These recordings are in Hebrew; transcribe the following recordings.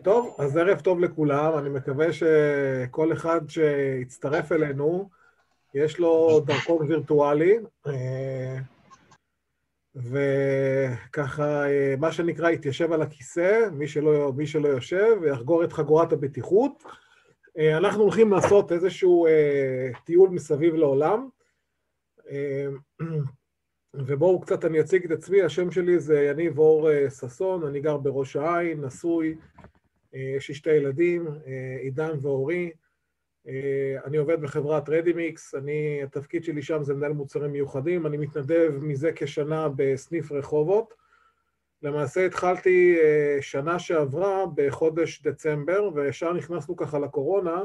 טוב, אז ערב טוב לכולם, אני מקווה שכל אחד שיצטרף אלינו, יש לו דרכון וירטואלי, וככה, מה שנקרא, יתיישב על הכיסא, מי שלא יושב, ויחגור את חגורת הבטיחות. אנחנו הולכים לעשות איזשהו טיול מסביב לעולם, ובואו קצת אני אציג את עצמי, השם שלי זה יניב אור ששון, אני גר בראש העין, נשוי, יש לי 2 ילדים, עידן ואורי, אני עובד בחברת רדימיקס, התפקיד שלי שם זה מנהל מוצרים מיוחדים, אני מתנדב מזה כשנה בסניף רחובות, למעשה התחלתי שנה שעברה בחודש דצמבר, וישר נכנסנו ככה לקורונה,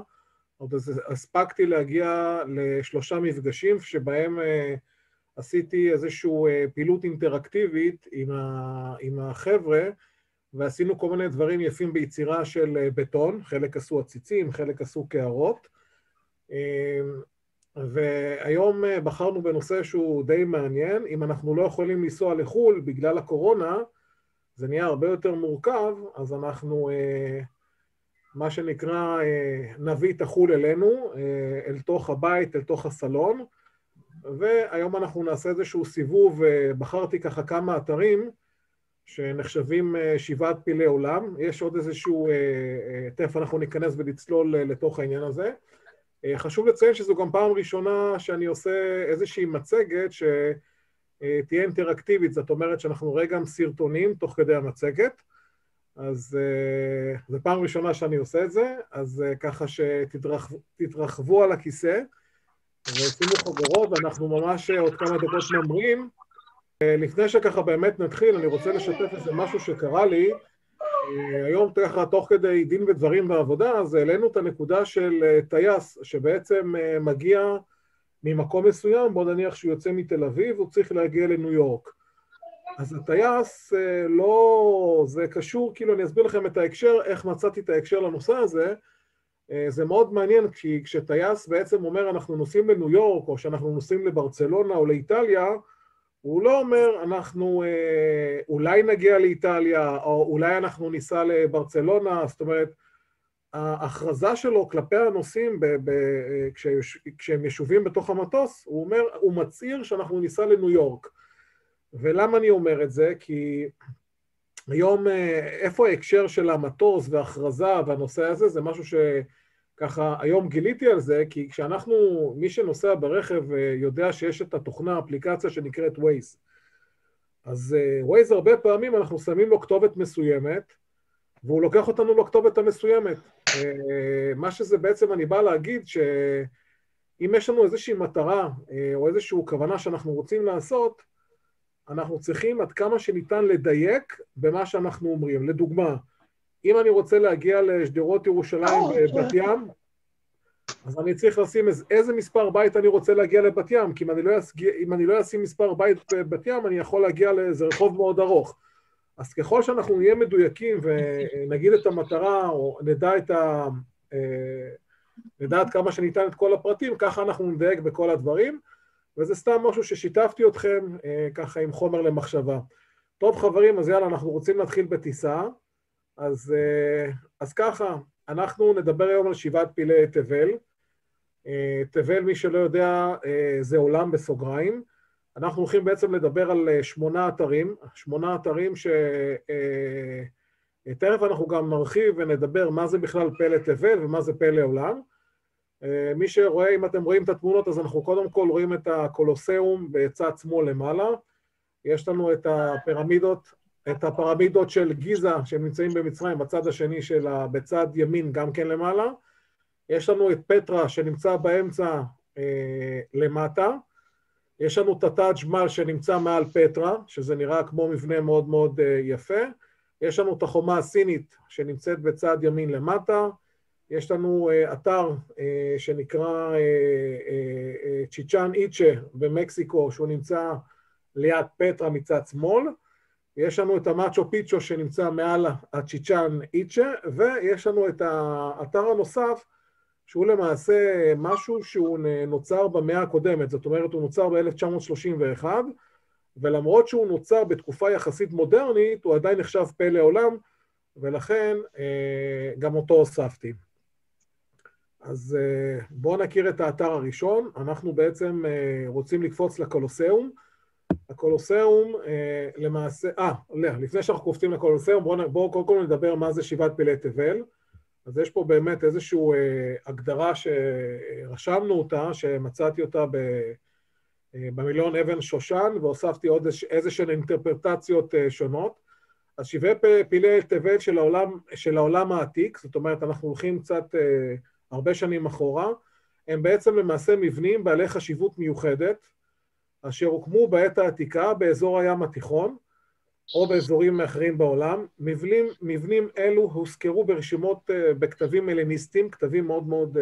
עוד הספקתי להגיע ל3 מפגשים, שבהם עשיתי איזשהו פעילות אינטראקטיבית עם החבר'ה, ועשינו כל מיני דברים יפים ביצירה של בטון, חלק עשו עציצים, חלק עשו קערות, והיום בחרנו בנושא שהוא די מעניין, אם אנחנו לא יכולים לנסוע לחו"ל בגלל הקורונה, זה נהיה הרבה יותר מורכב, אז אנחנו, מה שנקרא, נביא את החו"ל אלינו, אל תוך הבית, אל תוך הסלון, והיום אנחנו נעשה איזשהו סיבוב, בחרתי ככה כמה אתרים, שנחשבים 7 פלאי עולם, יש עוד איזשהו, תכף אנחנו ניכנס ולצלול לתוך העניין הזה. חשוב לציין שזו גם פעם ראשונה שאני עושה איזושהי מצגת שתהיה אינטראקטיבית, זאת אומרת שאנחנו רואה גם סרטונים תוך כדי המצגת, אז זו פעם ראשונה שאני עושה את זה, אז ככה שתתרחבו על הכיסא, ושימו חגורות, ואנחנו ממש עוד כמה דקות ממרים, לפני שככה באמת נתחיל, אני רוצה לשתף איזה משהו שקרה לי, היום ככה תוך כדי דין ודברים בעבודה, אז העלינו את הנקודה של טייס, שבעצם מגיע ממקום מסוים, בוא נניח שהוא יוצא מתל אביב, הוא צריך להגיע לניו יורק. אז הטייס לא, זה קשור, כאילו אני אסביר לכם את ההקשר, איך מצאתי את ההקשר לנושא הזה, זה מאוד מעניין, כי כשטייס בעצם אומר אנחנו נוסעים לניו יורק, או שאנחנו נוסעים לברצלונה או לאיטליה, הוא לא אומר, אנחנו אולי נגיע לאיטליה, או אולי אנחנו ניסע לברצלונה, זאת אומרת, ההכרזה שלו כלפי הנוסעים, כשהם ישובים בתוך המטוס, הוא אומר, הוא מצהיר שאנחנו ניסע לניו יורק. ולמה אני אומר את זה? כי היום, איפה ההקשר של המטוס וההכרזה והנושא הזה, זה משהו ככה, היום גיליתי על זה, כי כשאנחנו, מי שנוסע ברכב יודע שיש את התוכנה, אפליקציה שנקראת Waze. אז Waze הרבה פעמים אנחנו שמים לו כתובת מסוימת, והוא לוקח אותנו לכתובת המסוימת. מה שזה בעצם אני בא להגיד, שאם יש לנו איזושהי מטרה, או איזושהי כוונה שאנחנו רוצים לעשות, אנחנו צריכים עד כמה שניתן לדייק במה שאנחנו אומרים. לדוגמה, אם אני רוצה להגיע לשדרות ירושלים בבת ים, אז אני צריך לשים איזה מספר בית אני רוצה להגיע לבת ים, כי אם אני לא אשים מספר בית בבת ים, אני יכול להגיע לאיזה רחוב מאוד ארוך. אז ככל שאנחנו נהיה מדויקים ונגיד את המטרה, או נדע עד כמה שניתן את כל הפרטים, ככה אנחנו נדייק בכל הדברים, וזה סתם משהו ששיתפתי אתכם ככה עם חומר למחשבה. טוב חברים, אז יאללה, אנחנו רוצים להתחיל בטיסה. אז ככה, אנחנו נדבר היום על 7 פלאי תבל. תבל, מי שלא יודע, זה עולם בסוגריים. אנחנו הולכים בעצם לדבר על 8 אתרים, 8 אתרים תכף אנחנו גם נרחיב ונדבר מה זה בכלל פלא תבל ומה זה פלא עולם. מי שרואה, אם אתם רואים את התמונות, אז אנחנו קודם כל רואים את הקולוסיאום בצד שמאל למעלה. יש לנו את הפירמידות של גיזה, שהם נמצאים במצרים, בצד השני שלה, בצד ימין גם כן למעלה. יש לנו את פטרה, שנמצא באמצע למטה. יש לנו את הטאג' מאהל, שנמצא מעל פטרה, שזה נראה כמו מבנה מאוד מאוד יפה. יש לנו את החומה הסינית, שנמצאת בצד ימין למטה. יש לנו אתר שנקרא צ'יצ'ן איצ'ה במקסיקו, שהוא נמצא ליד פטרה מצד שמאל. יש לנו את המאצ'ו פיצ'ו שנמצא מעל הצ'יצ'ן איצ'ה, ויש לנו את האתר הנוסף, שהוא למעשה משהו שהוא נוצר במאה הקודמת, זאת אומרת הוא נוצר ב-1931, ולמרות שהוא נוצר בתקופה יחסית מודרנית, הוא עדיין נחשב פלא עולם, ולכן גם אותו הוספתי. אז בואו נכיר את האתר הראשון. אנחנו בעצם רוצים לקפוץ לקולוסיאום. הקולוסיאום למעשה, לפני שאנחנו קופצים לקולוסיאום, בואו קודם כל נדבר מה זה שבעת פלאי תבל. אז יש פה באמת איזושהי הגדרה שרשמנו אותה, שמצאתי אותה במילון אבן שושן, והוספתי עוד איזשהן אינטרפרטציות שונות. אז שבעי פלאי תבל של העולם העתיק, זאת אומרת, אנחנו הולכים קצת הרבה שנים אחורה, הם בעצם למעשה מבנים בעלי חשיבות מיוחדת, אשר הוקמו בעת העתיקה באזור הים התיכון, או באזורים אחרים בעולם. מבנים אלו הוזכרו ברשימות בכתבים הלניסטיים, כתבים מאוד מאוד,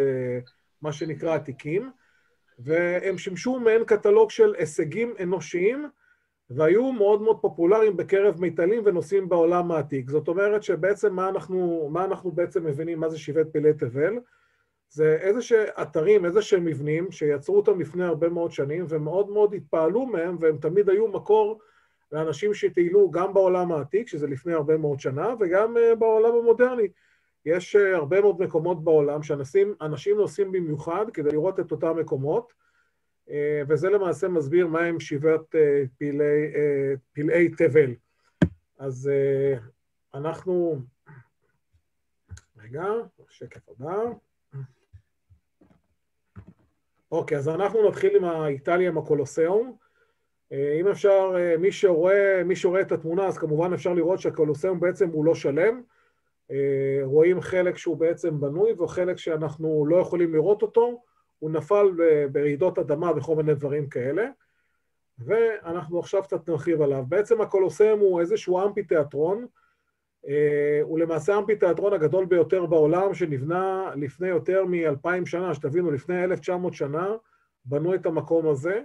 מה שנקרא, עתיקים, והם שימשו מעין קטלוג של הישגים אנושיים, והיו מאוד מאוד פופולריים בקרב מיטלים ונוסעים בעולם העתיק. זאת אומרת שבעצם מה אנחנו בעצם מבינים מה זה שבעת פלאי תבל? זה איזשהם אתרים, איזשהם מבנים שיצרו אותם לפני הרבה מאוד שנים, ומאוד מאוד התפעלו מהם, והם תמיד היו מקור לאנשים שטיילו גם בעולם העתיק, שזה לפני הרבה מאוד שנה, וגם בעולם המודרני. יש הרבה מאוד מקומות בעולם שאנשים נוסעים במיוחד כדי לראות את אותם מקומות, וזה למעשה מסביר מה הם שבעת פלאי תבל. אז אנחנו, רגע, שקף הבא. אוקיי, אז אנחנו נתחיל עם האיטליה, עם הקולוסיאום. אם אפשר, מי שרואה את התמונה, אז כמובן אפשר לראות שהקולוסיאום בעצם הוא לא שלם. רואים חלק שהוא בעצם בנוי, וחלק שאנחנו לא יכולים לראות אותו. הוא נפל ברעידות אדמה וכל מיני דברים כאלה. ואנחנו עכשיו קצת נרחיב עליו. בעצם הקולוסיאום הוא איזשהו אמפיתיאטרון, הוא למעשה האמפיתיאטרון הגדול ביותר בעולם, שנבנה לפני יותר מ-2000 שנה, שתבינו, לפני 1900 שנה, בנו את המקום הזה,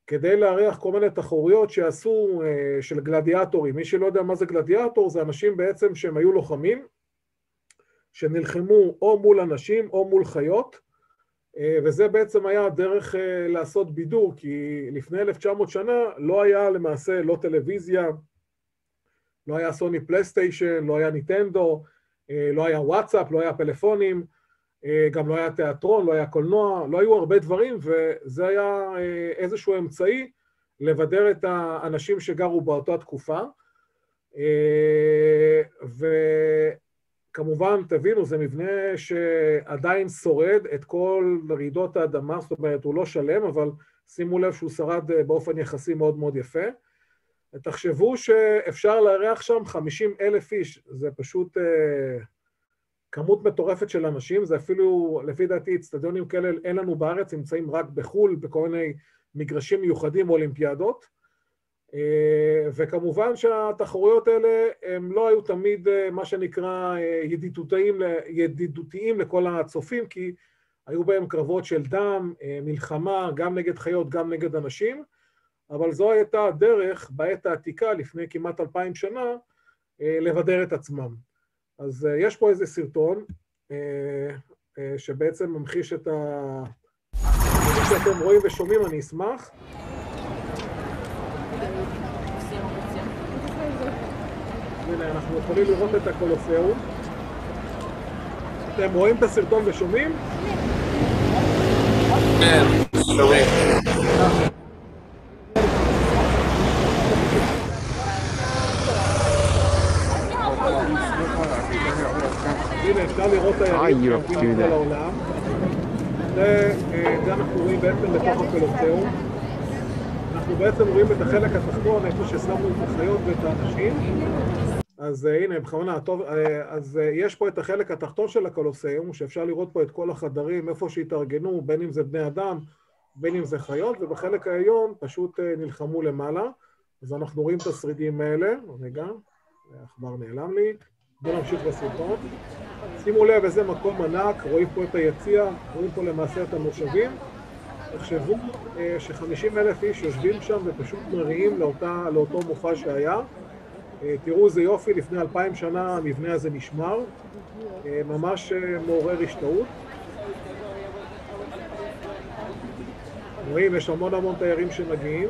כדי לארח כל מיני תחרויות שעשו של גלדיאטורים. מי שלא יודע מה זה גלדיאטור, זה אנשים בעצם שהם היו לוחמים, שנלחמו או מול אנשים או מול חיות, וזה בעצם היה הדרך לעשות בידור, כי לפני 1900 שנה לא היה למעשה לא טלוויזיה, לא היה סוני פלייסטיישן, לא היה ניטנדו, לא היה וואטסאפ, לא היה פלאפונים, גם לא היה תיאטרון, לא היה קולנוע, לא היו הרבה דברים, וזה היה איזשהו אמצעי לבדר את האנשים שגרו באותה תקופה. וכמובן, תבינו, זה מבנה שעדיין שורד את כל רעידות האדמה, זאת אומרת, הוא לא שלם, אבל שימו לב שהוא שרד באופן יחסי מאוד מאוד יפה. תחשבו שאפשר לארח שם 50,000 איש, זה פשוט כמות מטורפת של אנשים, זה אפילו, לפי דעתי, אצטדיונים כאלה אין לנו בארץ, נמצאים רק בחול, בכל מיני מגרשים מיוחדים או אולימפיאדות, וכמובן שהתחרויות האלה הם לא היו תמיד מה שנקרא ידידותיים לכל הצופים, כי היו בהם קרבות של דם, מלחמה, גם נגד חיות, גם נגד אנשים, אבל זו הייתה הדרך בעת העתיקה, לפני כמעט 2000 שנה, לבדר את עצמם. אז יש פה איזה סרטון, שבעצם ממחיש את ה... שאתם רואים ושומעים, אני אשמח. הנה, אנחנו יכולים לראות את הקולוסיאום. אתם רואים את הסרטון ושומעים? כן, שומעים. הנה, אפשר לראות את היריב שעוברים בכל העולם. זה אנחנו רואים בעצם לתוך הקולוסיאום. אנחנו בעצם רואים את החלק התחתון, איפה ששמנו את החיות ואת האנשים. אז הנה, בכוונה, טוב, אז יש פה את החלק התחתון של הקולוסיאום, שאפשר לראות פה את כל החדרים, איפה שהתארגנו, בין אם זה בני אדם, בין אם זה חיות, ובחלק העליון פשוט נלחמו למעלה. אז אנחנו רואים את השרידים האלה. רגע, העכבר נעלם לי. בואו נמשיך בסרטון. שימו לב איזה מקום ענק, רואים פה את היציע, רואים פה למעשה את המושבים. תחשבו ש50,000 איש יושבים שם ופשוט מריעים לאותו מופע שהיה. תראו איזה יופי, לפני 2000 שנה המבנה הזה נשמר, ממש מעורר השתאות. רואים, יש המון תיירים שמגיעים.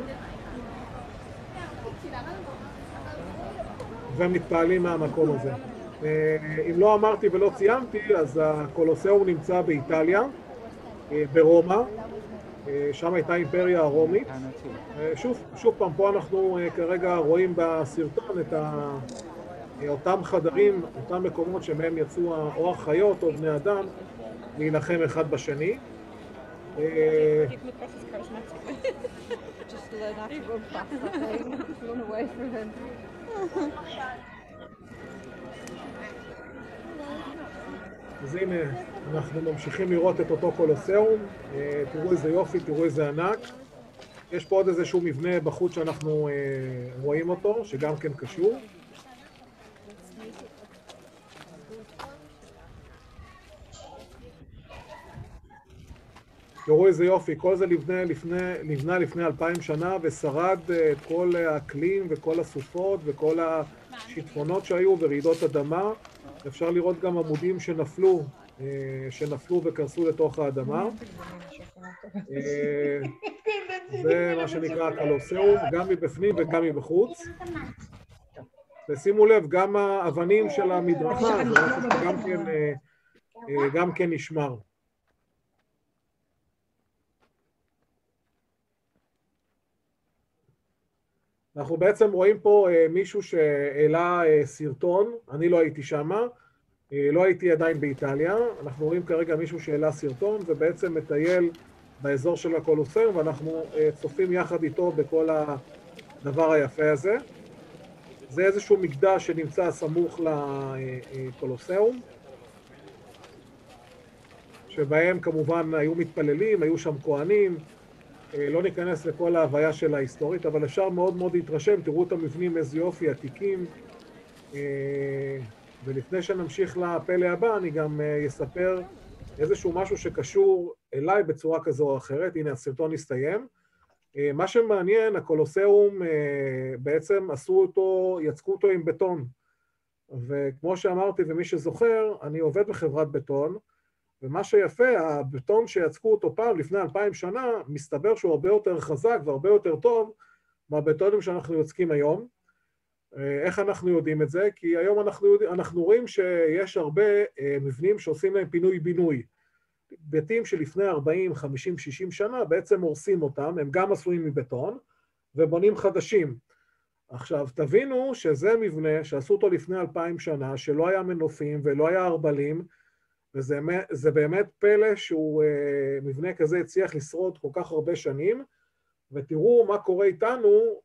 ומתפעלים מהמקום הזה. אם לא אמרתי ולא ציינתי, אז הקולוסיאום נמצא באיטליה, ברומא, שם הייתה האימפריה הרומית. שוב פעם, פה אנחנו כרגע רואים בסרטון את אותם חדרים, אותם מקומות שמהם יצאו או החיות או בני אדם להילחם אחד בשני. אז הנה, אנחנו ממשיכים לראות את אותו קולוסיאום, תראו איזה יופי, תראו איזה ענק. יש פה עוד איזשהו מבנה בחוץ שאנחנו רואים אותו, שגם כן קשור. תראו איזה יופי, כל זה נבנה לפני 2000 שנה ושרד את כל האקלים וכל הסופות וכל השיטפונות שהיו ורעידות אדמה. אפשר לראות גם עמודים שנפלו וקרסו לתוך האדמה. זה מה שנקרא הקולוסיאום, גם מבפנים וגם מבחוץ. ושימו לב, גם האבנים של המדרכה, זה גם כן נשמר. אנחנו בעצם רואים פה מישהו שהעלה סרטון, אני לא הייתי שמה, לא הייתי עדיין באיטליה, אנחנו רואים כרגע מישהו שהעלה סרטון ובעצם מטייל באזור של הקולוסיאום, ואנחנו צופים יחד איתו בכל הדבר היפה הזה. זה איזשהו מקדש שנמצא סמוך לקולוסיאום, שבהם כמובן היו מתפללים, היו שם כהנים, לא ניכנס לכל ההוויה של ההיסטורית, אבל אפשר מאוד מאוד להתרשם, תראו את המבנים איזה יופי, עתיקים. ולפני שנמשיך לפלא הבא, אני גם אספר איזשהו משהו שקשור אליי בצורה כזו או אחרת. הנה, הסרטון הסתיים. מה שמעניין, הקולוסיאום בעצם יצקו אותו עם בטון. וכמו שאמרתי, ומי שזוכר, אני עובד בחברת בטון, ומה שיפה, הבטון שיצקו אותו פעם לפני 2000 שנה, מסתבר שהוא הרבה יותר חזק והרבה יותר טוב מהבטונים שאנחנו יוצקים היום. איך אנחנו יודעים את זה? כי היום אנחנו רואים שיש הרבה מבנים שעושים להם פינוי-בינוי. בתים שלפני 40, 50, 60 שנה בעצם הורסים אותם, הם גם עשויים מבטון, ובונים חדשים. עכשיו, תבינו שזה מבנה שעשו אותו לפני 2000 שנה, שלא היה מנופים ולא היה ארבלים, וזה באמת פלא שהוא מבנה כזה הצליח לשרוד כל כך הרבה שנים, ותראו מה קורה איתנו,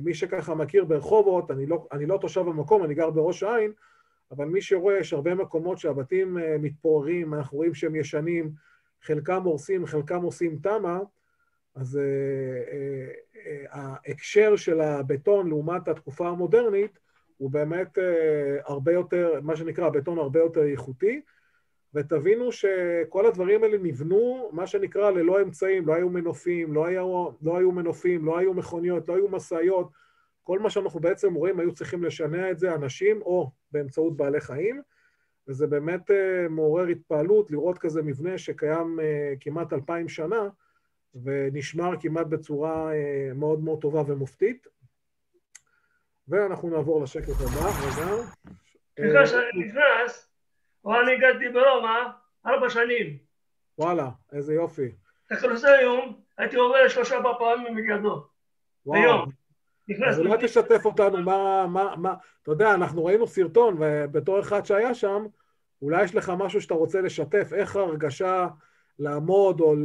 מי שככה מכיר ברחובות, אני לא תושב המקום, אני גר בראש העין, אבל מי שרואה, יש הרבה מקומות שהבתים מתפוררים, אנחנו רואים שהם ישנים, חלקם הורסים, חלקם עושים תמה, אז ההקשר של הבטון לעומת התקופה המודרנית, הוא באמת הרבה יותר, מה שנקרא, בטון הרבה יותר איכותי, ותבינו שכל הדברים האלה נבנו, מה שנקרא, ללא אמצעים, לא היו מנופים, לא היו מכוניות, לא היו מסעיות, כל מה שאנחנו בעצם רואים, היו צריכים לשנע את זה אנשים, או באמצעות בעלי חיים, וזה באמת מעורר התפעלות לראות כזה מבנה שקיים כמעט 2000 שנה, ונשמר כמעט בצורה מאוד מאוד טובה ומופתית. ואנחנו נעבור לשקף הבא, רגע. סליחה שאני נכנס, אבל אני הגעתי ברומא 4 שנים. וואלה, איזה יופי. את הקולוסיאום הייתי עובר 3 פעמים מיליארדו. ביום. אז אולי תשתף אותנו, אתה יודע, אנחנו ראינו סרטון, ובתור אחד שהיה שם, אולי יש לך משהו שאתה רוצה לשתף, איך ההרגשה לעמוד או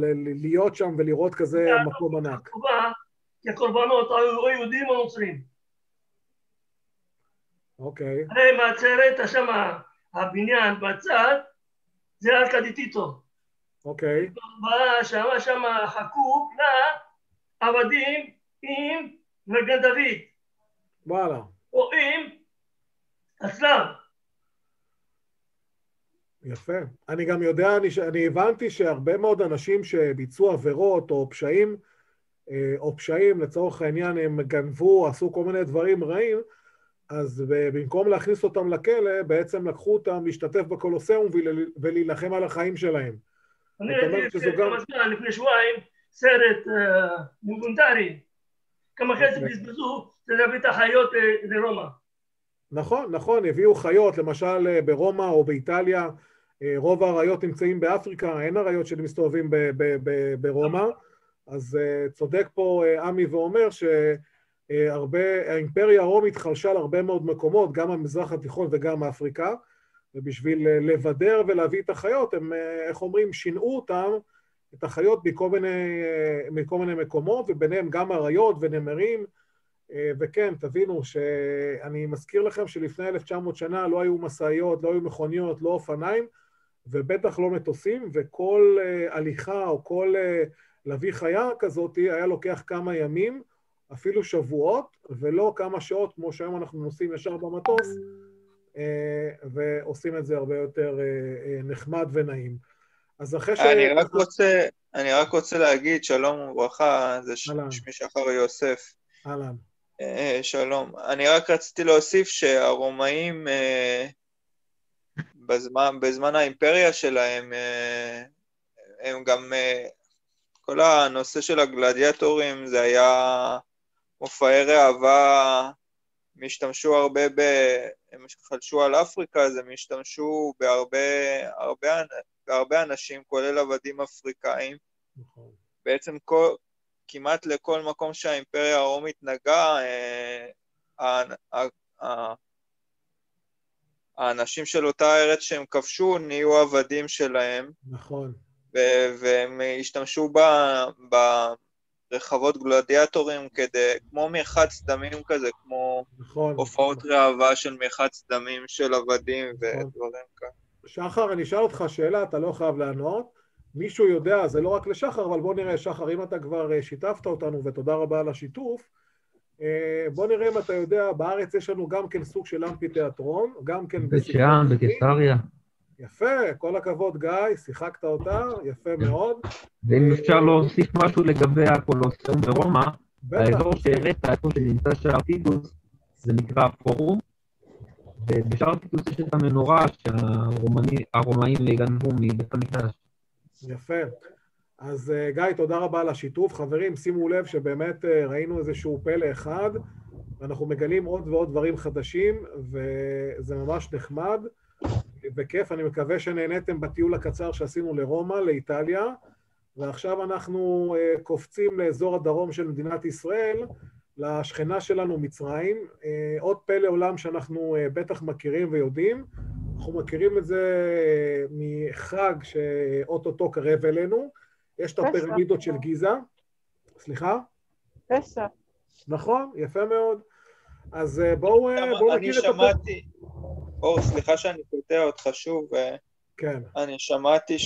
להיות שם ולראות כזה מקום ענק. כי הקורבנות היו יהודים או נוצרים. אוקיי. הרי מעצרת, שם הבניין בצד, זה ארקא די טיטו. אוקיי. שם חקוק לעבדים עם מגן דוד. וואלה. או עם הצלב. יפה. אני גם יודע, אני הבנתי שהרבה מאוד אנשים שביצעו עבירות או פשעים, לצורך העניין הם גנבו, עשו כל מיני דברים רעים, אז במקום להכניס אותם לכלא, בעצם לקחו אותם להשתתף בקולוסיאום ולהילחם על החיים שלהם. אני ראיתי כמה זמן, לפני שבועיים, סרט דוקומנטרי, כמה כסף בזבזו להביא את החיות לרומא. נכון, נכון, הביאו חיות, למשל ברומא או באיטליה, רוב האריות נמצאים באפריקה, אין אריות שמסתובבים ברומא, אז צודק פה עמי ואומר שהאימפריה הרומית חלשה על הרבה מאוד מקומות, גם המזרח התיכון וגם אפריקה, ובשביל לבדר ולהביא את החיות, הם, איך אומרים, שינעו אותם, את החיות מכל מיני מקומות, וביניהם גם אריות ונמרים, וכן, תבינו שאני מזכיר לכם שלפני 1900 שנה לא היו מסעיות, לא היו מכוניות, לא אופניים, ובטח לא מטוסים, וכל הליכה או כל להביא חיה כזאת היה לוקח כמה ימים, אפילו שבועות, ולא כמה שעות כמו שהיום אנחנו נוסעים ישר במטוס, ועושים את זה הרבה יותר נחמד ונעים. אז אחרי אני רק רוצה להגיד שלום וברכה, זה שמי שחר יוסף. אהלן. שלום. אני רק רציתי להוסיף שהרומאים בזמן האימפריה שלהם, הם גם, כל הנושא של הגלדיאטורים זה היה מופעי ראווה, משתמשו הרבה הם חלשו על אפריקה, אז הם השתמשו בהרבה אנשים, כולל עבדים אפריקאים. בעצם כמעט לכל מקום שהאימפריה הרומית נגעה, האנשים של אותה ארץ שהם כבשו נהיו עבדים שלהם. נכון. והם השתמשו ברחבות גלדיאטורים כמו מרחץ דמים כזה, כמו הופעות ראווה של מרחץ דמים של עבדים ודברים כאלה. שחר, אני אשאל אותך שאלה, אתה לא חייב לענות. מישהו יודע, זה לא רק לשחר, אבל בוא נראה, שחר, אם אתה כבר שיתפת אותנו, ותודה רבה על השיתוף, בוא נראה אם אתה יודע, בארץ יש לנו גם כן סוג של אמפי תיאטרון, גם כן... בית שאן, בקיסריה. יפה, כל הכבוד גיא, שיחקת אותה, יפה מאוד. ואם אפשר להוסיף משהו לגבי הקולוסיאום ברומא, האזור שהראית, איפה שנמצא שער טיטוס, זה נקרא פורום, ובשער טיטוס יש את המנורה שהרומאים גנבו מבית המקדש. יפה. אז גיא, תודה רבה על השיתוף. חברים, שימו לב שבאמת ראינו איזשהו פלא אחד, ואנחנו מגלים עוד ועוד דברים חדשים, וזה ממש נחמד וכיף. אני מקווה שנהניתם בטיול הקצר שעשינו לרומא, לאיטליה, ועכשיו אנחנו קופצים לאזור הדרום של מדינת ישראל, לשכנה שלנו מצרים. עוד פלא עולם שאנחנו בטח מכירים ויודעים. אנחנו מכירים את זה מחג שאוטוטו קרב אלינו. יש את הפירמידות של גיזה. סליחה? פסח. נכון, יפה מאוד. אז בואו נכיר את הפרמידות. סליחה שאני קוטע אותך שוב. כן. אני שמעתי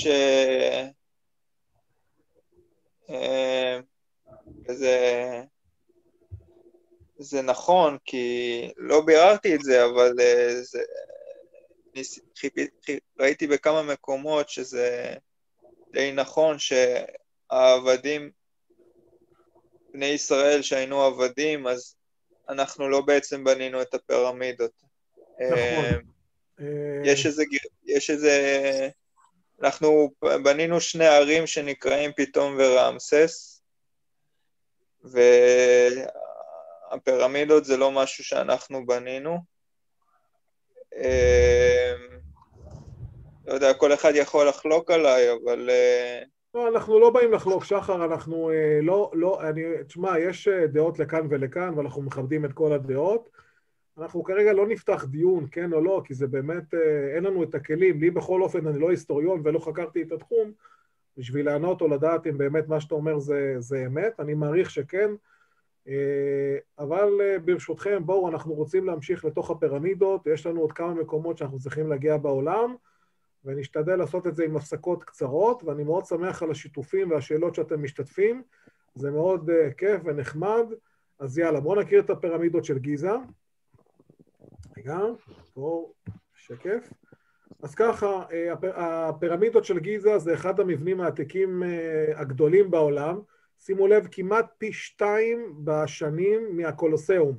זה נכון, כי לא ביררתי את זה, אבל ראיתי בכמה מקומות שזה די נכון שהעבדים, בני ישראל שהיינו עבדים, אז אנחנו לא בעצם בנינו את הפירמידות. נכון. יש איזה, אנחנו בנינו שני ערים שנקראים פיתום ורעמסס, והפירמידות זה לא משהו שאנחנו בנינו. לא יודע, כל אחד יכול לחלוק עליי, אבל... לא, אנחנו לא באים לחלוק, שחר, אנחנו תשמע, יש דעות לכאן ולכאן, ואנחנו מכבדים את כל הדעות. אנחנו כרגע לא נפתח דיון, כן או לא, כי זה באמת, אין לנו את הכלים. לי בכל אופן, אני לא היסטוריון ולא חקרתי את התחום, בשביל לענות או לדעת אם באמת מה שאתה אומר זה אמת. אני מעריך שכן, אבל ברשותכם, בואו, אנחנו רוצים להמשיך לתוך הפירמידות. יש לנו עוד כמה מקומות שאנחנו צריכים להגיע בעולם, ונשתדל לעשות את זה עם הפסקות קצרות, ואני מאוד שמח על השיתופים והשאלות שאתם משתתפים. זה מאוד כיף ונחמד. אז יאללה, בואו נכיר את הפירמידות של גיזה. רגע, פה שקף. אז ככה, הפירמידות של גיזה זה אחד המבנים העתיקים הגדולים בעולם. שימו לב, כמעט פי 2 בשנים מהקולוסיאום.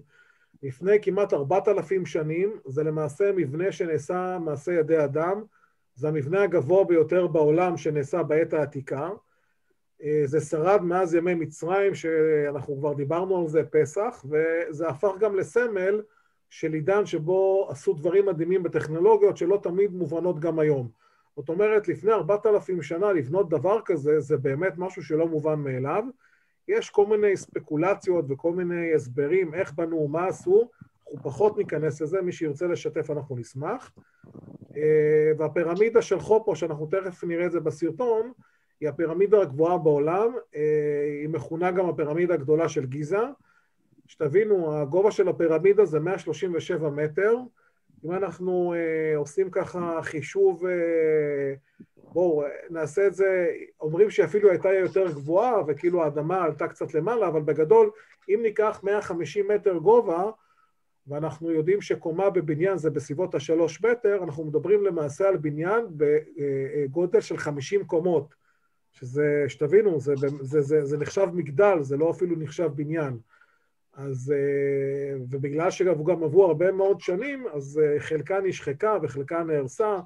לפני כמעט 4,000 שנים, זה למעשה מבנה שנעשה מעשה ידי אדם. זה המבנה הגבוה ביותר בעולם שנעשה בעת העתיקה. זה שרד מאז ימי מצרים, שאנחנו כבר דיברנו על זה פסח, וזה הפך גם לסמל של עידן שבו עשו דברים מדהימים בטכנולוגיות שלא תמיד מובנות גם היום. זאת אומרת, לפני 4,000 שנה לבנות דבר כזה, זה באמת משהו שלא מובן מאליו. יש כל מיני ספקולציות וכל מיני הסברים, איך בנו, מה עשו, אנחנו פחות ניכנס לזה, מי שירצה לשתף אנחנו נשמח. והפירמידה של חופו, שאנחנו תכף נראה את זה בסרטון, היא הפירמידה הגבוהה בעולם, היא מכונה גם הפירמידה הגדולה של גיזה. שתבינו, הגובה של הפירמידה זה 137 מטר, אם אנחנו עושים ככה חישוב, בואו נעשה את זה, אומרים שאפילו הייתה יותר גבוהה וכאילו האדמה עלתה קצת למעלה, אבל בגדול אם ניקח 150 מטר גובה, ואנחנו יודעים שקומה בבניין זה בסביבות ה3 מטר, אנחנו מדברים למעשה על בניין בגודל של 50 קומות, שזה, שתבינו, זה נחשב מגדל, זה לא אפילו נחשב בניין. אז, ובגלל שהוא גם עברו הרבה מאוד שנים, אז חלקה נשחקה וחלקה נהרסה,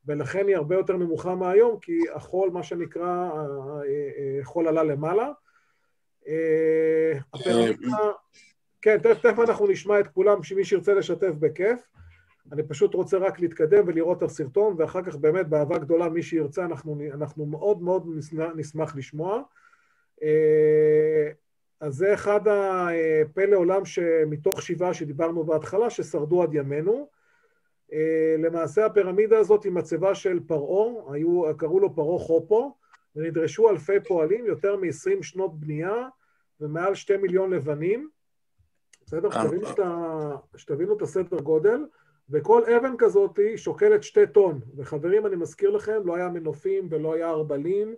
ולכן היא הרבה יותר נמוכה מהיום, כי החול, מה שנקרא, החול עלה למעלה. כן, תכף אנחנו נשמע את כולם, שמי שירצה לשתף בכיף. אני פשוט רוצה רק להתקדם ולראות את הסרטון, ואחר כך באמת באהבה גדולה, מי שירצה, אנחנו מאוד מאוד נשמח לשמוע. אז זה אחד הפלא עולם שמתוך 7 שדיברנו בהתחלה, ששרדו עד ימינו. למעשה הפירמידה הזאת היא מצבה של פרעה, קראו לו פרעה חופו, ונדרשו אלפי פועלים, יותר מ-20 שנות בנייה, ומעל 2 מיליון לבנים. בסדר? שתבינו את הסדר גודל, וכל אבן כזאת שוקלת 2 טון. וחברים, אני מזכיר לכם, לא היה מנופים ולא היה ארבלים,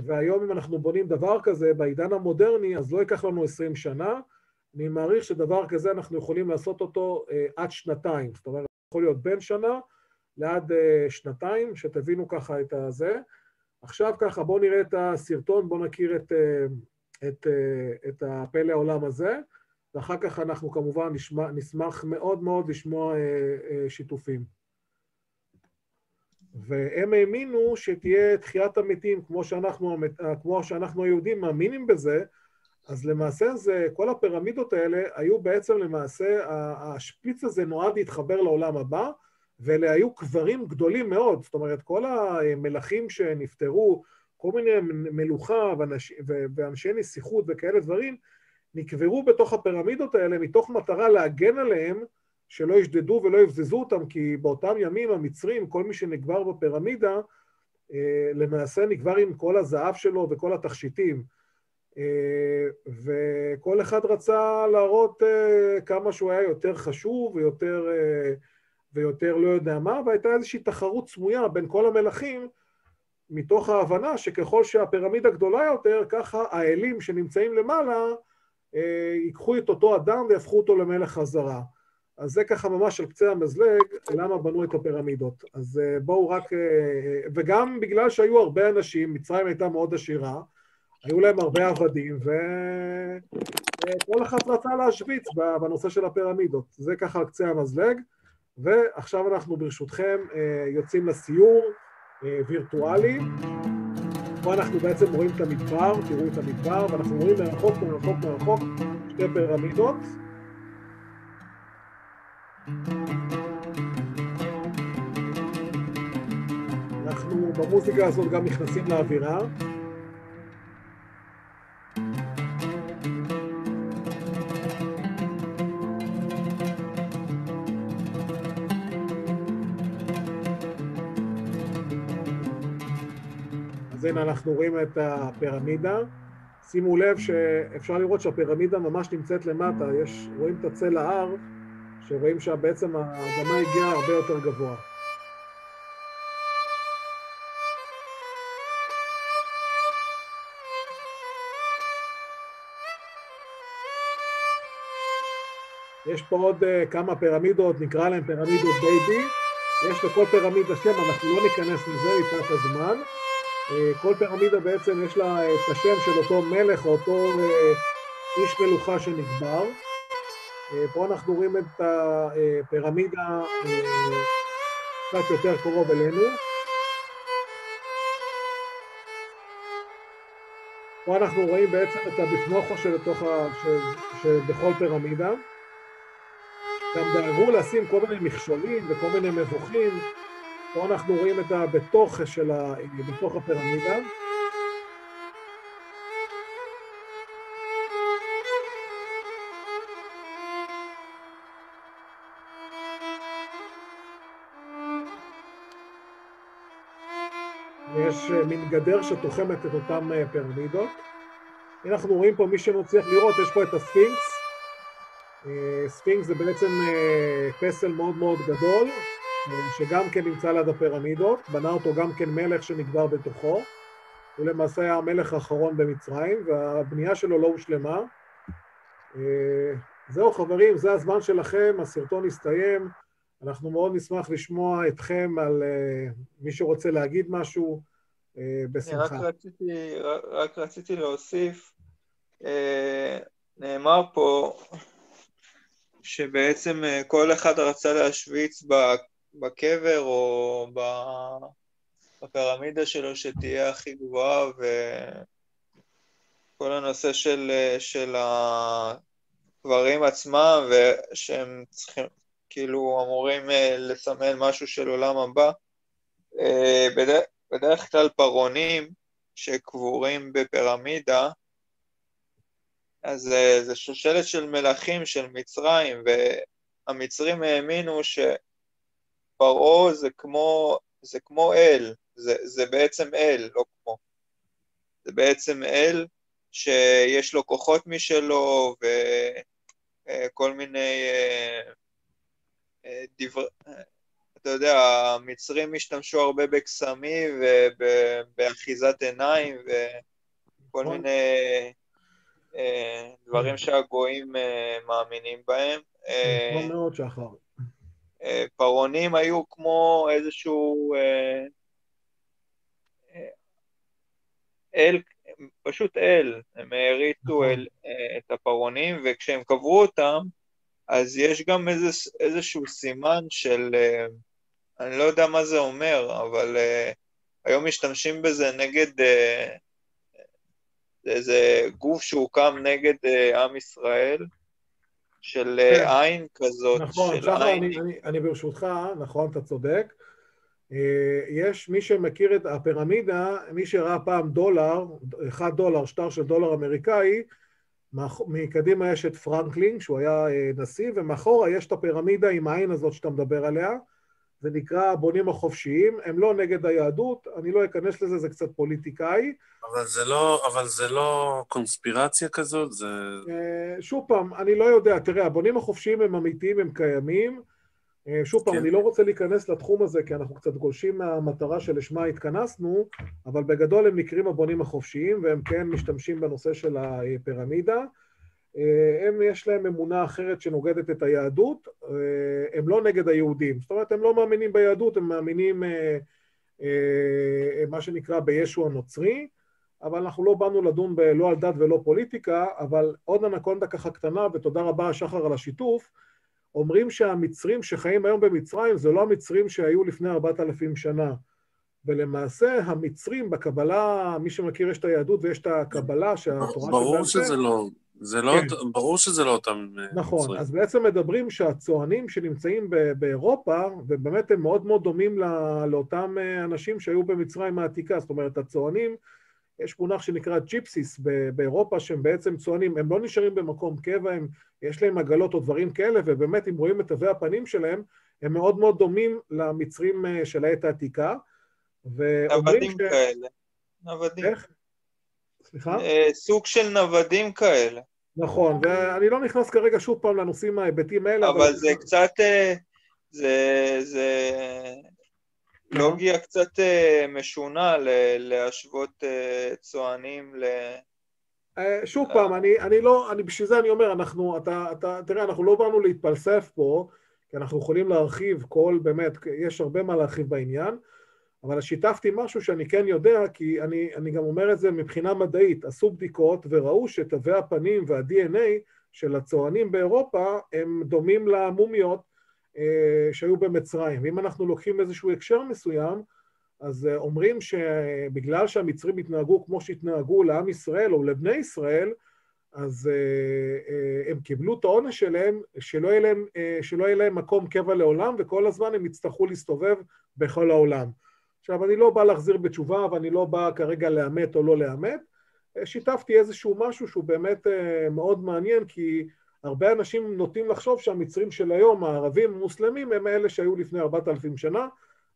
והיום אם אנחנו בונים דבר כזה בעידן המודרני, אז לא ייקח לנו 20 שנה. אני מעריך שדבר כזה אנחנו יכולים לעשות אותו עד 2 זאת אומרת, יכול להיות בין שנה לעד 2, שתבינו ככה את זה. עכשיו ככה, בואו נראה את הסרטון, בואו נכיר את הפלא העולם הזה, ואחר כך אנחנו כמובן נשמח מאוד מאוד לשמוע שיתופים. והם האמינו שתהיה תחיית המתים, כמו שאנחנו היהודים מאמינים בזה, אז למעשה כל הפירמידות האלה היו בעצם למעשה, השפיץ הזה נועד להתחבר לעולם הבא, ואלה היו קברים גדולים מאוד, זאת אומרת, כל המלכים שנפטרו, כל מיני מלוכה ואנשי נסיכות וכאלה דברים, נקברו בתוך הפירמידות האלה, מתוך מטרה להגן עליהם, שלא ישדדו ולא יבזזו אותם, כי באותם ימים המצרים, כל מי שנקבר בפירמידה, למעשה נקבר עם כל הזהב שלו וכל התכשיטים, וכל אחד רצה להראות כמה שהוא היה יותר חשוב ויותר לא יודע מה, והייתה איזושהי תחרות סמויה בין כל המלכים, מתוך ההבנה שככל שהפירמידה גדולה יותר, ככה האלים שנמצאים למעלה, ייקחו את אותו אדם ויהפכו אותו למלך חזרה. אז זה ככה ממש על קצה המזלג, למה בנו את הפירמידות. אז בואו רק, וגם בגלל שהיו הרבה אנשים, מצרים הייתה מאוד עשירה, היו להם הרבה עבדים, וכל אחד רצה להשוויץ בנושא של הפירמידות. זה ככה על קצה המזלג, ועכשיו אנחנו ברשותכם יוצאים לסיור וירטואלי, פה אנחנו בעצם רואים את המדבר, תראו את המדבר, ואנחנו רואים מרחוק שתי פירמידות. אנחנו במוזיקה הזאת גם נכנסים לאווירה. אז הנה אנחנו רואים את הפירמידה. שימו לב שאפשר לראות שהפירמידה ממש נמצאת למטה, רואים את הצל ההר, שרואים שבעצם האדמה הגיעה הרבה יותר גבוה. יש פה עוד כמה פירמידות, נקרא להם פירמידות בייבי. יש לכל פירמידה שם, אנחנו לא ניכנס לזה מפאת הזמן. כל פירמידה בעצם יש לה את השם של אותו מלך או אותו איש מלוכה שנקבר. פה אנחנו רואים את הפירמידה קצת יותר קרוב אלינו. פה אנחנו רואים בעצם את הבפנוכו שבכל פירמידה. גם דאגו לשים כל מיני מכשולים וכל מיני מבוכים. פה אנחנו רואים את בתוך הפירמידה. יש מין גדר שתוחמת את אותם פירמידות. אנחנו רואים פה, מי שמצליח לראות, יש פה את הספינקס. ספינקס זה בעצם פסל מאוד מאוד גדול, שגם כן נמצא ליד הפירמידות, בנה אותו גם כן מלך שנקבר בתוכו, הוא למעשה היה המלך האחרון במצרים, והבנייה שלו לא הושלמה. זהו חברים, זה הזמן שלכם, הסרטון הסתיים, אנחנו מאוד נשמח לשמוע אתכם על מי שרוצה להגיד משהו, בשמחה. רק רציתי להוסיף, נאמר פה שבעצם כל אחד רצה להשוויץ בקבר או בפירמידה שלו שתהיה הכי גבוהה, וכל הנושא של הקברים עצמם, ושהם צריכים, כאילו אמורים לסמל משהו של עולם הבא. בדרך כלל פרעונים שקבורים בפירמידה, אז זה שושלת של מלכים של מצרים, והמצרים האמינו שפרעה זה כמו אל, זה בעצם אל, לא כמו. זה בעצם אל שיש לו כוחות משלו, וכל מיני אתה יודע, המצרים השתמשו הרבה בקסמי ובאחיזת עיניים וכל מיני דברים שהגויים מאמינים בהם. נכון מאוד, שחר. פרעונים היו כמו איזשהו אל, פשוט אל, הם הריתו את הפרעונים, וכשהם קברו אותם, אז יש גם איזשהו סימן של, אני לא יודע מה זה אומר, אבל היום משתמשים בזה נגד איזה גוף שהוקם נגד עם ישראל, של עין כזאת. נכון, שחר, אני ברשותך, נכון, אתה צודק. יש מי שמכיר את הפירמידה, מי שראה פעם דולר, $1, שטר של דולר אמריקאי, מקדימה יש את פרנקלין, שהוא היה נשיא, ומאחורה יש את הפירמידה עם העין הזאת שאתה מדבר עליה, זה נקרא הבונים החופשיים, הם לא נגד היהדות, אני לא אכנס לזה, זה קצת פוליטיקאי. אבל זה לא קונספירציה כזאת, זה... שוב פעם, אני לא יודע, תראה, הבונים החופשיים הם אמיתיים, הם קיימים, שוב פעם, אני לא רוצה להיכנס לתחום הזה, כי אנחנו קצת גולשים מהמטרה שלשמה התכנסנו, אבל בגדול הם נקראים הבונים החופשיים, והם כן משתמשים בנושא של הפירמידה. יש להם אמונה אחרת שנוגדת את היהדות, הם לא נגד היהודים. זאת אומרת, הם לא מאמינים ביהדות, הם מאמינים מה שנקרא בישו הנוצרי, אבל אנחנו לא באנו לדון לא על דת ולא פוליטיקה, אבל עוד אנקונדה ככה קטנה, ותודה רבה שחר על השיתוף, אומרים שהמצרים שחיים היום במצרים, זה לא המצרים שהיו לפני 4,000 שנה. ולמעשה המצרים בקבלה, מי שמכיר יש את היהדות ויש את הקבלה שהתורה... ברור שזה לא, ברור שזה לא אותם נכון, מצרים. אז בעצם מדברים שהצוענים שנמצאים באירופה, ובאמת הם מאוד מאוד דומים לאותם אנשים שהיו במצרים העתיקה, זאת אומרת הצוענים, יש מונח שנקרא ג'יפסיס באירופה, שהם בעצם צוענים, הם לא נשארים במקום קבע, יש להם עגלות או דברים כאלה, ובאמת אם רואים את תווי הפנים שלהם, הם מאוד מאוד דומים למצרים של העת העתיקה, נוודים כאלה. נוודים. איך? סליחה? סוג של נוודים כאלה. נכון, ואני לא נכנס כרגע שוב פעם לנושאים ההיבטים האלה. אבל זה קצת, זה לוגיה קצת משונה להשוות צוענים שוב פעם, אני לא, בשביל זה אני אומר, תראה, אנחנו לא באנו להתפלסף פה, כי אנחנו יכולים להרחיב באמת, יש הרבה מה להרחיב בעניין, אבל שיתפתי משהו שאני כן יודע, כי אני גם אומר את זה מבחינה מדעית, עשו בדיקות וראו שתווי הפנים וה-DNA של הצוענים באירופה, הם דומים למומיות שהיו במצרים. ואם אנחנו לוקחים איזשהו הקשר מסוים, אז אומרים שבגלל שהמצרים התנהגו כמו שהתנהגו לעם ישראל או לבני ישראל, אז הם קיבלו את העונש שלהם, שלא יהיה להם מקום קבע לעולם, וכל הזמן הם יצטרכו להסתובב בכל העולם. עכשיו, אני לא בא להחזיר בתשובה, ואני לא בא כרגע לאמת או לא לאמת, שיתפתי איזשהו משהו שהוא באמת מאוד מעניין, כי הרבה אנשים נוטים לחשוב שהמצרים של היום, הערבים המוסלמים, הם אלה שהיו לפני 4,000 שנה,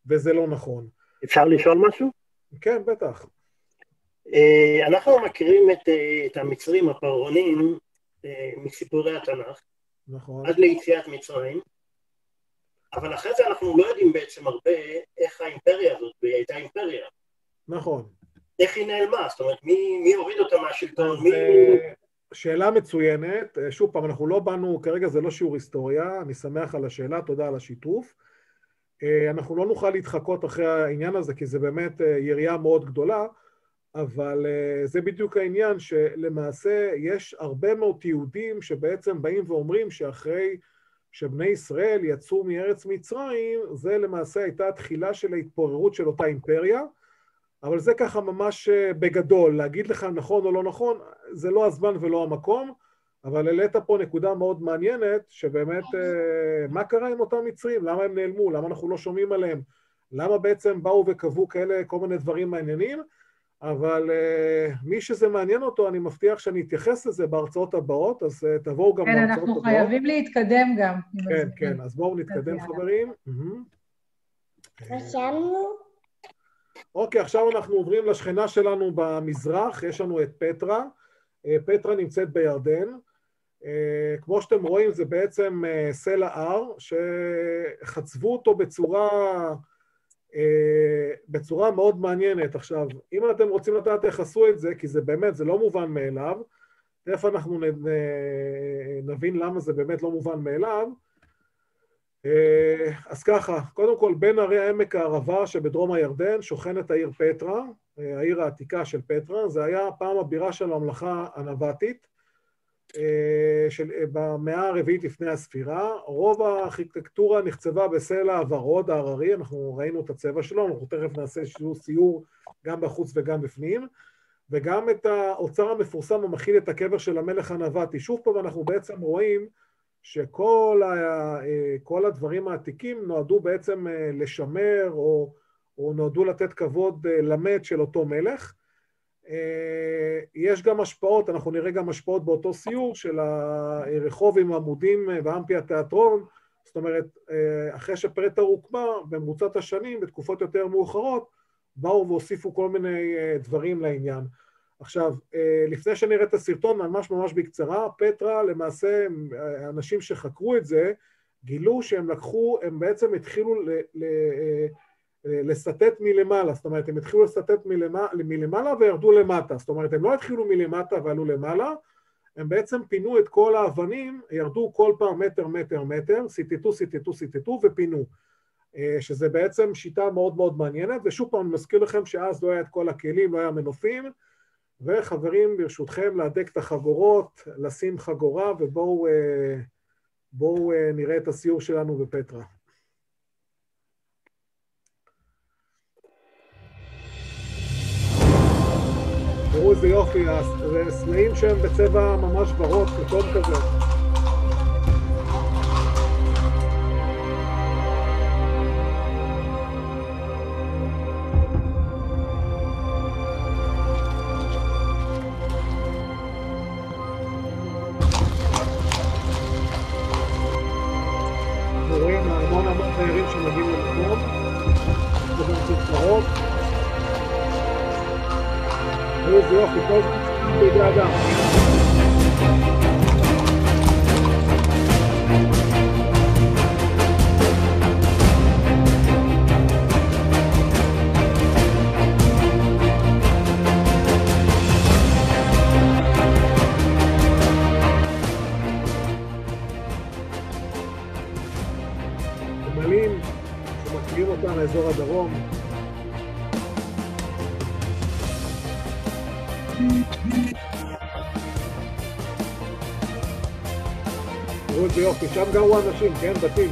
וזה לא נכון. אפשר לשאול משהו? כן, בטח. אנחנו מכירים את המצרים הפרעונים מסיפורי התנ"ך, נכון. עד ליציאת מצרים, אבל אחרי זה אנחנו לא יודעים בעצם הרבה איך האימפריה הזאת, והיא הייתה אימפריה. נכון. איך היא נעלמה? זאת אומרת, מי הוריד אותה מהשלטון? שאלה מצוינת. שוב פעם, אנחנו לא באנו, כרגע זה לא שיעור היסטוריה, אני שמח על השאלה, תודה על השיתוף. אנחנו לא נוכל להתחקות אחרי העניין הזה, כי זה באמת יריעה מאוד גדולה, אבל זה בדיוק העניין שלמעשה יש הרבה מאוד יהודים שבעצם באים ואומרים שאחרי שבני ישראל יצאו מארץ מצרים, זה למעשה הייתה התחילה של ההתפוררות של אותה אימפריה, אבל זה ככה ממש בגדול, להגיד לך נכון או לא נכון, זה לא הזמן ולא המקום, אבל העלית פה נקודה מאוד מעניינת, שבאמת מה קרה עם אותם מצרים, למה הם נעלמו, למה אנחנו לא שומעים עליהם, למה בעצם באו וקבעו כאלה כל מיני דברים מעניינים, אבל מי שזה מעניין אותו, אני מבטיח שאני אתייחס לזה בהרצאות הבאות, אז תבואו גם בהרצאות הבאות. כן, אנחנו חייבים להתקדם גם. כן, כן, אז בואו נתקדם חברים. רשמנו. אוקיי, עכשיו אנחנו עוברים לשכנה שלנו במזרח, יש לנו את פטרה. פטרה נמצאת בירדן. כמו שאתם רואים, זה בעצם סלע הר, שחצבו אותו בצורה מאוד מעניינת. עכשיו, אם אתם רוצים לדעת איך עשו את זה, כי זה באמת, זה לא מובן מאליו, תכף אנחנו נבין למה זה באמת לא מובן מאליו. אז ככה, קודם כל, בין ערי עמק הערבה שבדרום הירדן שוכנת העיר פטרה, העיר העתיקה של פטרה, זה היה פעם הבירה של הממלכה הנבטית, במאה הרביעית לפני הספירה. רוב הארכיטקטורה נחצבה בסלע הוורוד ההררי, אנחנו ראינו את הצבע שלו, אנחנו תכף נעשה סיור גם בחוץ וגם בפנים, וגם את האוצר המפורסם המכיל את הקבר של המלך הנבטי. שוב פעם אנחנו בעצם רואים שכל הדברים העתיקים נועדו בעצם לשמר או נועדו לתת כבוד למת של אותו מלך. יש גם השפעות, אנחנו נראה גם השפעות באותו סיור של הרחוב עם עמודים ואמפי התיאטרון, זאת אומרת, אחרי שפטרה הוקמה, במרוצת השנים, בתקופות יותר מאוחרות, באו והוסיפו כל מיני דברים לעניין. עכשיו, לפני שנראה את הסרטון, ממש בקצרה, פטרה, למעשה, אנשים שחקרו את זה, גילו שהם לקחו, הם בעצם התחילו לסטט מלמעלה, זאת אומרת, הם התחילו לסטט מלמעלה וירדו למטה, זאת אומרת, הם לא התחילו מלמטה ועלו למעלה, הם בעצם פינו את כל האבנים, ירדו כל פעם מטר, סיטטו ופינו, שזה בעצם שיטה מאוד מעניינת, ושוב פעם, אני מזכיר לכם שאז לא היה את כל הכלים, לא היה מנופים, וחברים, ברשותכם, להדק את החגורות, לשים חגורה, ובואו נראה את הסיור שלנו בפטרה. תראו איזה יופי, זה סלעים שהם בצבע ממש ורוד, כתום כזה. אנחנו רואים המון תיירים שמגיעים למקום, זה גם צפרות. איזה יופי, כל זה מצטער בידי אדם. גמלים שמקיאים אותם לאזור הדרום. תראו איזה יופי, שם גרו אנשים, כן, בתים.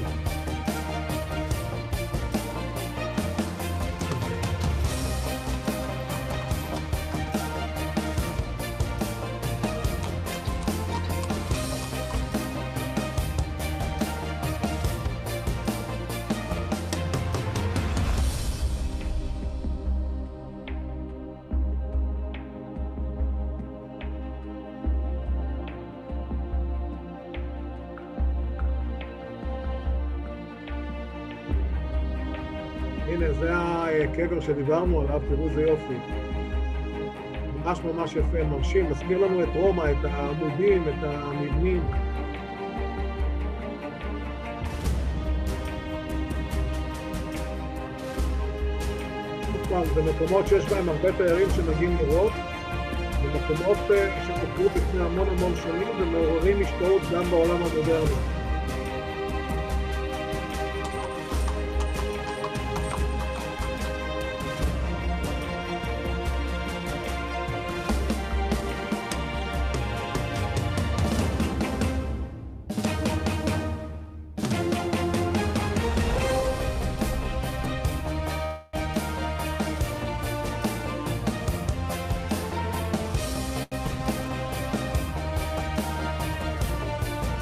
הנה, זה הקבר שדיברנו עליו, תראו זה יופי. ממש ממש יפה, מרשים, מסביר לנו את רומא, את העמודים, את המבנים. זה מקומות שיש בהם הרבה תיירים שמגיעים לראות, ומקומות שתקרו בפני המון המון שנים ומעוררים השתאות גם בעולם המודרני.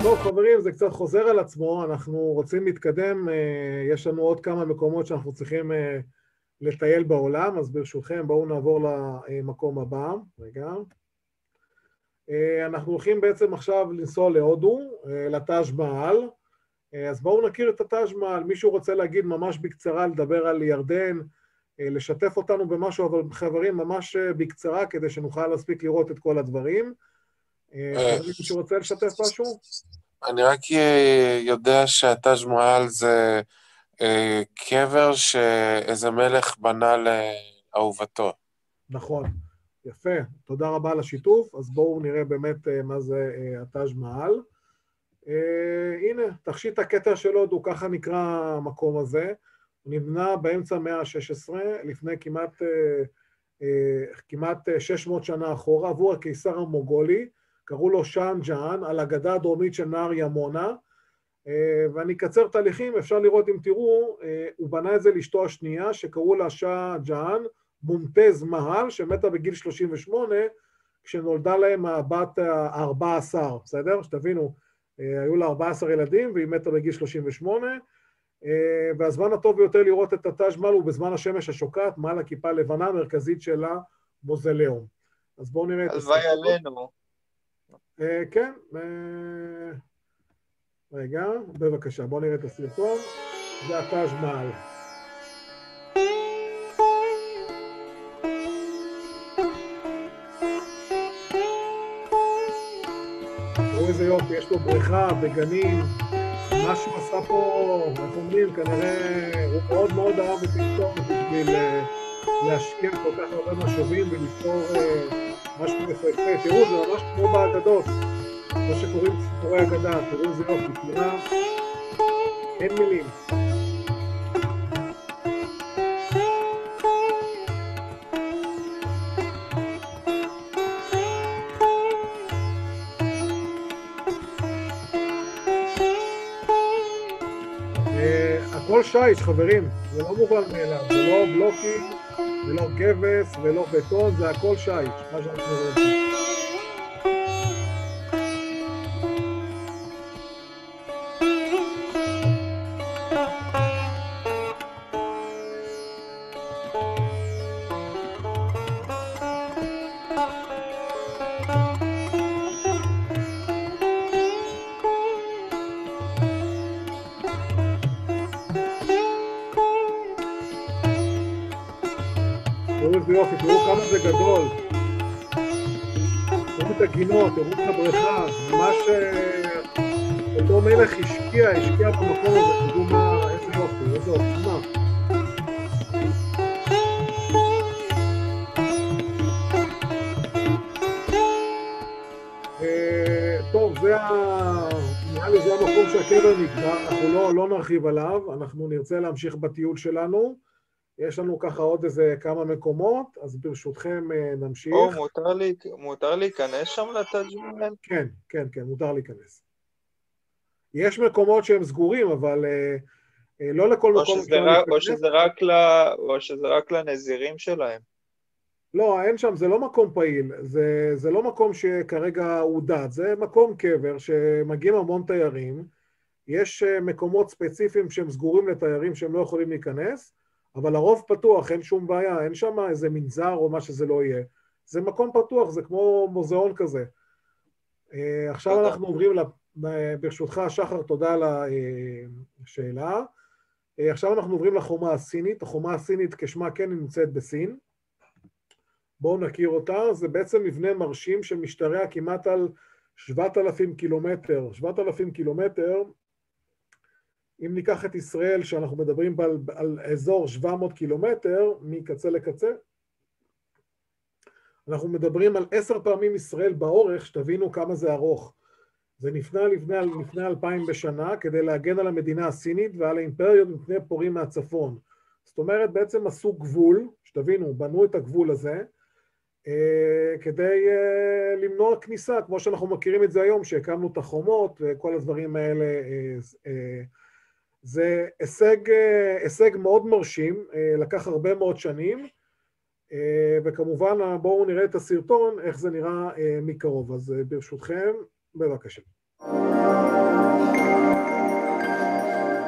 טוב חברים, זה קצת חוזר על עצמו, אנחנו רוצים להתקדם, יש לנו עוד כמה מקומות שאנחנו צריכים לטייל בעולם, אז ברשותכם בואו נעבור למקום הבא, רגע. אנחנו הולכים בעצם עכשיו לנסוע להודו, לטאז' מהל, אז בואו נכיר את הטאז' מהל, מישהו רוצה להגיד ממש בקצרה, לדבר על ירדן, לשתף אותנו במשהו, אבל חברים ממש בקצרה כדי שנוכל להספיק לראות את כל הדברים. מישהו רוצה לשתף משהו? אני רק יודע שהטאז' מהל זה קבר שאיזה מלך בנה לאהובתו. נכון, יפה, תודה רבה על השיתוף, אז בואו נראה באמת מה זה הטאז' מהל. הנה, תכשיט הכתר של הודו, ככה נקרא המקום הזה, הוא נבנה באמצע המאה ה-16, לפני כמעט 600 שנה אחורה, עבור הקיסר המוגולי, קראו לו שאן ג'אן, על הגדה הדרומית של נהר ימונה, ואני אקצר תהליכים, אפשר לראות אם תראו, הוא בנה את זה לאשתו השנייה, שקראו לה שאן ג'אן, מומתז מהל, שמתה בגיל 38, כשנולדה להם הבת ה-14, בסדר? שתבינו, היו לה 14 ילדים, והיא מתה בגיל 38, והזמן הטוב ביותר לראות את הטאז' מהל הוא בזמן השמש השוקעת, מעל הכיפה הלבנה המרכזית של המוזיאום. אז בואו נראה את הלוואי עלינו. כן, רגע, בבקשה, בואו נראה את הסרטון, זה הטאז' מהל. תראו איזה יופי, יש פה בריכה וגנים, מה שהוא עשה פה, איך אומרים, כנראה הוא מאוד מאוד אהב את אשתו בשביל להשקיע כל כך הרבה משאבים וליצור משהו מפהפה. תראו, זה ממש כמו באגדות, מה שקוראים סיפורי אגדה, תראו איזה יופי, תראה, אין מילים. הכל שיש, חברים, זה לא מובן מאליו, זה לא בלוקים, זה לא גבס ולא בטון, זה הכל שיש, מה שאנחנו רואים. תראו איזה יופי, תראו כמה זה גדול. תראו את הגינות, תראו את הבריכה, ממש אותו מלך השקיע במקום הזה, תראו מה, איזה יופי, איזה עוצמה. טוב, נראה לי זה המקום שהקבר נקבע, אנחנו לא נרחיב עליו, אנחנו נרצה להמשיך בטיול שלנו. יש לנו ככה עוד איזה כמה מקומות, אז ברשותכם נמשיך. מותר להיכנס שם לטאז' מהל? כן, מותר להיכנס. יש מקומות שהם סגורים, אבל לא לכל מקום אפשר להיכנס. או שזה רק לנזירים שלהם. לא, אין שם, זה לא מקום פעיל, זה לא מקום שכרגע הוא דת, זה מקום קבר שמגיעים המון תיירים, יש מקומות ספציפיים שהם סגורים לתיירים שהם לא יכולים להיכנס, אבל הרוב פתוח, אין שום בעיה, אין שם איזה מנזר או מה שזה לא יהיה. זה מקום פתוח, זה כמו מוזיאון כזה. עכשיו אנחנו עוברים, ברשותך, שחר, תודה על השאלה. עכשיו אנחנו עוברים לחומה הסינית. החומה הסינית כשמה כן נמצאת בסין. בואו נכיר אותה. זה בעצם מבנה מרשים שמשתרע כמעט על 7,000 קילומטר. 7,000 קילומטר, אם ניקח את ישראל, שאנחנו מדברים על אזור 700 קילומטר מקצה לקצה, אנחנו מדברים על 10 פעמים ישראל באורך, שתבינו כמה זה ארוך. זה נפנה לפני 2000 בשנה כדי להגן על המדינה הסינית ועל האימפריות מפני פורעים מהצפון. זאת אומרת, בעצם עשו גבול, שתבינו, בנו את הגבול הזה, כדי למנוע כניסה, כמו שאנחנו מכירים את זה היום, שהקמנו את החומות וכל הדברים האלה. זה הישג מאוד מרשים, לקח הרבה מאוד שנים, וכמובן בואו נראה את הסרטון, איך זה נראה מקרוב. אז ברשותכם, בבקשה.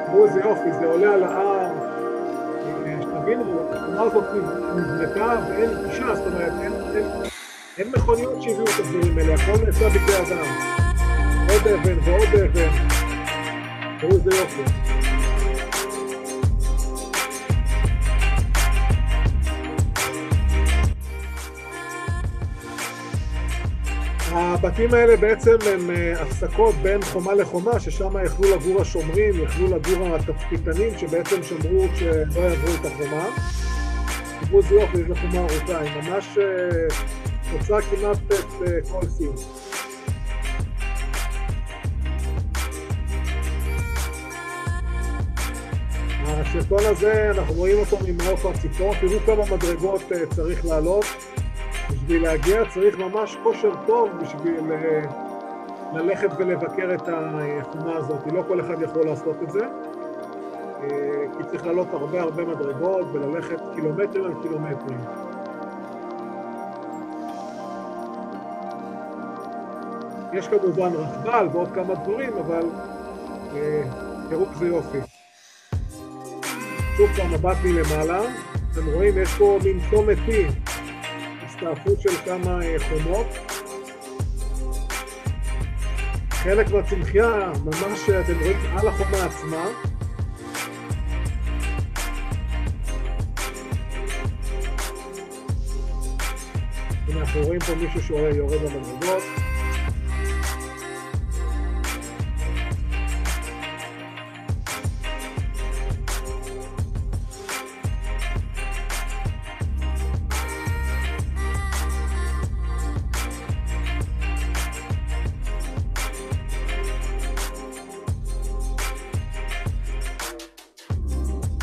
תראו איזה יופי, זה עולה על ההר, שתבינו, החומה הזאת נבנתה ואין גישה, זאת אומרת, אין מכוניות שהביאו את הדברים האלה, הכל נעשה בידי אדם. עוד אבן ועוד אבן. תראו איזה יופי. הבתים האלה בעצם הם הפסקות בין חומה לחומה, ששם יכלו לגור השומרים, יכלו לגור התצפיתנים שבעצם שמרו שלא יעברו את החומה. תראו איזה יופי, איזה חומה ארוכה, היא ממש חוצה כמעט את כל סין. הסרטון הזה, אנחנו רואים אותו ממעוף הציפור, תראו כמה מדרגות צריך לעלות. בשביל להגיע צריך ממש כושר טוב בשביל ללכת ולבקר את החומה הזאת. לא כל אחד יכול לעשות את זה, כי צריך לעלות הרבה מדרגות וללכת קילומטרים על קילומטרים. יש כמובן רכבל ועוד כמה דברים, אבל תראו איזה יופי. שוב פעם מבט מלמעלה, אתם רואים יש פה מין צומת T, הסתעפות של כמה חומות. חלק מהצמחייה ממש אתם רואים על החומה עצמה. הנה אנחנו רואים פה מישהו שיורד במדרגות.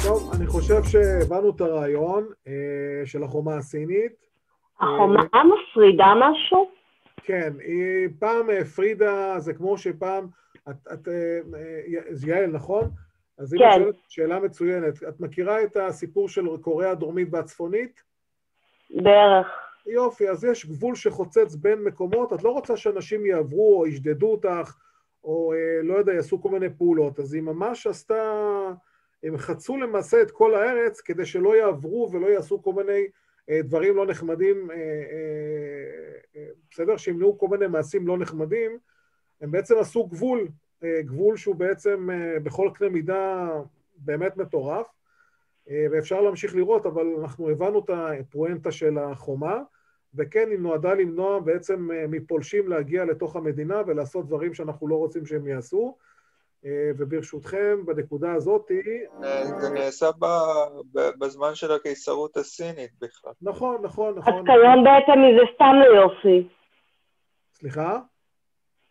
טוב, אני חושב שהבנו את הרעיון של החומה הסינית. החומה מפרידה משהו? כן, היא פעם הפרידה, זה כמו שפעם, יעל, נכון? אז היא שואלת שאלה מצוינת. את מכירה את הסיפור של קוריאה הדרומית והצפונית? בערך. יופי, אז יש גבול שחוצץ בין מקומות, את לא רוצה שאנשים יעברו או ישדדו אותך, או לא יודע, יעשו כל מיני פעולות, אז היא ממש עשתה, הם חצו למעשה את כל הארץ כדי שלא יעברו ולא יעשו כל מיני דברים לא נחמדים, בסדר? שימנעו כל מיני מעשים לא נחמדים, הם בעצם עשו גבול שהוא בעצם בכל קנה מידה באמת מטורף, ואפשר להמשיך לראות, אבל אנחנו הבנו את הפואנטה של החומה, וכן היא נועדה למנוע בעצם מפולשים להגיע לתוך המדינה ולעשות דברים שאנחנו לא רוצים שהם יעשו, וברשותכם בנקודה הזאת זה נעשה בזמן של הקיסרות הסינית בכלל. נכון. אז כיום בעצם זה סתם ליופי. סליחה?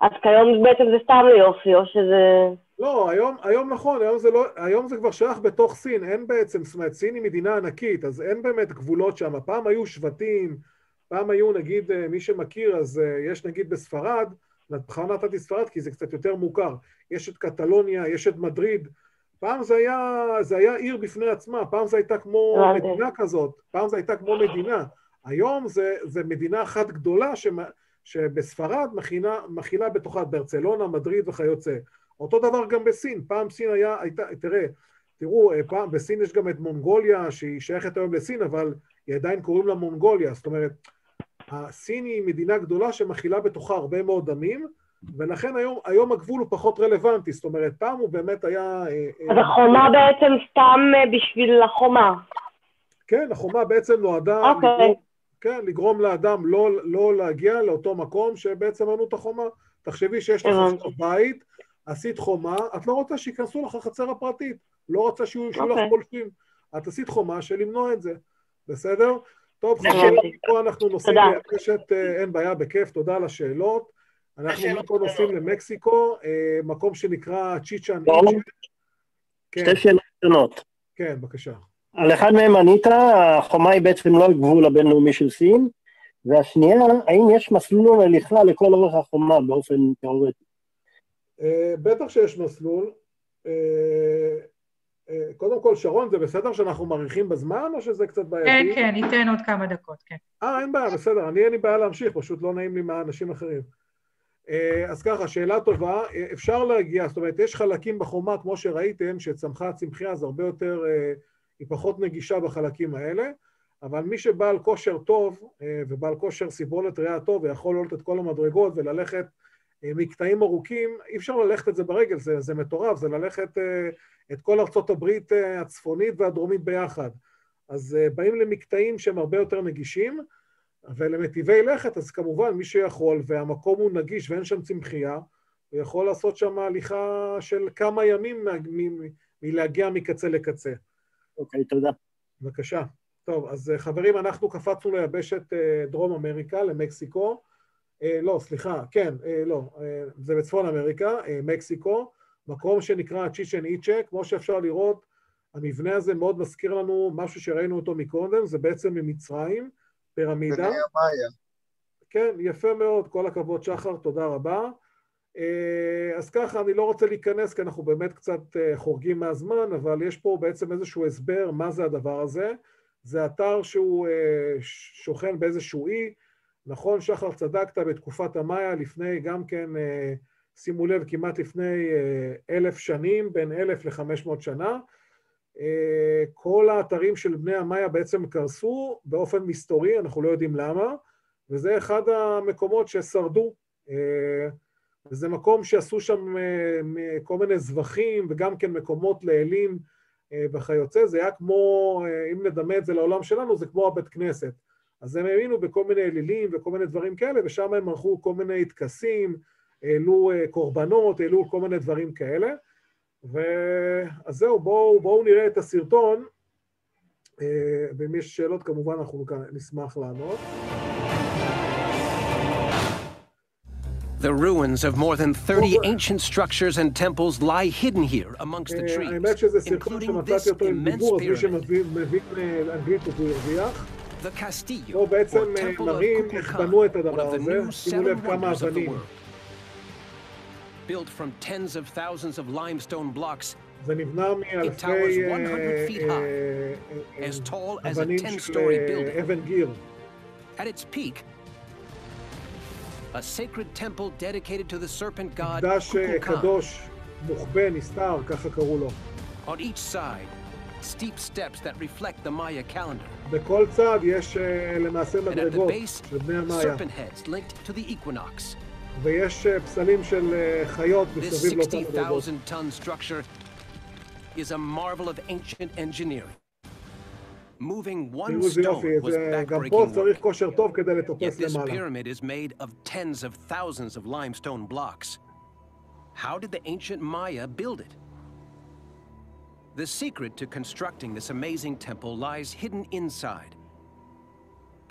אז כיום בעצם זה סתם ליופי, או שזה... לא, היום נכון, היום זה כבר שייך בתוך סין, אין בעצם, זאת אומרת, סין היא מדינה ענקית, אז אין באמת גבולות שם. פעם היו שבטים, פעם היו נגיד, מי שמכיר, אז יש נגיד בספרד, בכלל נתתי ספרד כי זה קצת יותר מוכר, יש את קטלוניה, יש את מדריד, פעם זה היה עיר בפני עצמה, פעם זה הייתה כמו מדינה כזאת, פעם זה הייתה כמו מדינה, היום זה מדינה אחת גדולה שבספרד מכילה בתוכה ברצלונה, מדריד וכיוצא. אותו דבר גם בסין, פעם סין תראו, פעם בסין יש גם את מונגוליה שהיא שייכת היום לסין, אבל היא עדיין קוראים לה מונגוליה, זאת אומרת, הסין היא מדינה גדולה שמכילה בתוכה הרבה מאוד עמים, ולכן היום הגבול הוא פחות רלוונטי, זאת אומרת, פעם הוא באמת היה... אז החומה בעצם סתם בשביל החומה. כן, החומה בעצם נועדה לגרום לאדם לא להגיע לאותו מקום שבעצם ענו את החומה. תחשבי שיש לך בית, עשית חומה, את לא רוצה שיכנסו לך חצר הפרטית, לא רוצה שיהיו לך פולשים. את עשית חומה של למנוע את זה, בסדר? טוב, פה אנחנו נוסעים ליבשת, אין בעיה, בכיף, תודה על השאלות. אנחנו מפה נוסעים למקסיקו, מקום שנקרא צ'יצ'ן איצ'ה. שתי שאלות שונות. כן, בבקשה. על אחד מהם ענית, החומה היא בעצם לא הגבול הבינלאומי של סין, והשנייה, האם יש מסלול הליכה לכל אורך החומה באופן תיאורטי? בטח שיש מסלול. קודם כל, שרון, זה בסדר שאנחנו מעריכים בזמן, או שזה קצת בעייתי? כן, ניתן עוד כמה דקות, כן. אין בעיה, בסדר, אין לי בעיה להמשיך, פשוט לא נעים לי מהאנשים אחרים. אז ככה, שאלה טובה, אפשר להגיע, זאת אומרת, יש חלקים בחומה, כמו שראיתם, שצמחה הצמחייה, אז הרבה יותר, היא פחות נגישה בחלקים האלה, אבל מי שבעל כושר טוב, ובעל כושר סיבולת ריאה טוב, ויכול לעלות את כל המדרגות וללכת מקטעים ארוכים, אי אפשר ללכת את זה ברגל, זה מטורף, זה ללכת את כל ארצות הברית הצפונית והדרומית ביחד. אז באים למקטעים שהם הרבה יותר נגישים, ולמטיבי לכת, אז כמובן מי שיכול, והמקום הוא נגיש ואין שם צמחייה, הוא יכול לעשות שם הליכה של כמה ימים מלהגיע מקצה לקצה. אוקיי, תודה. בבקשה. טוב, אז חברים, אנחנו קפצנו ליבשת דרום אמריקה, למקסיקו. לא, סליחה, כן, לא, זה בצפון אמריקה, מקסיקו, מקום שנקרא צ'יצ'ן איצ'ה, כמו שאפשר לראות, המבנה הזה מאוד מזכיר לנו משהו שראינו אותו מקודם, זה בעצם ממצרים, פירמידה. בני המאיה. כן, יפה מאוד, כל הכבוד שחר, תודה רבה. אז ככה, אני לא רוצה להיכנס, כי אנחנו באמת קצת חורגים מהזמן, אבל יש פה בעצם איזשהו הסבר מה זה הדבר הזה. זה אתר שהוא שוכן באיזשהו אי, נכון, שחר צדקת, בתקופת המאיה, לפני גם כן, שימו לב, כמעט לפני 1,000 שנים, בין 1,000 ל-500 שנה, כל האתרים של בני המאיה בעצם קרסו באופן מסתורי, אנחנו לא יודעים למה, וזה אחד המקומות ששרדו. וזה מקום שעשו שם כל מיני זבחים, וגם כן מקומות לאלים וכיוצא, זה היה כמו, אם נדמה את זה לעולם שלנו, זה כמו הבית כנסת. אז הם האמינו בכל מיני אלילים וכל מיני דברים כאלה, ושם הם ערכו כל מיני התכסים, העלו קורבנות, העלו כל מיני דברים כאלה. אז זהו, בואו נראה את הסרטון, ואם יש שאלות כמובן אנחנו נשמח לענות. The ruins of more than 30 ancient structures and temples lie hidden here amongst the trees, including this immense pyramid. The Castillo, or Temple of Kukulkan, one of the new seven wonders of the world. Built from tens of thousands of limestone blocks, it towers 100 feet high, as tall as a 10-story building. At its peak, a sacred temple dedicated to the serpent god Kukulkan. On each side, steep steps that reflect the Maya calendar. And at the base, serpent heads linked to the equinox. This 60,000-ton structure is a marvel of ancient engineering. Moving one stone was backbreaking work. Yet this pyramid is made of tens of thousands of limestone blocks. How did the ancient Maya build it? The secret to constructing this amazing temple lies hidden inside,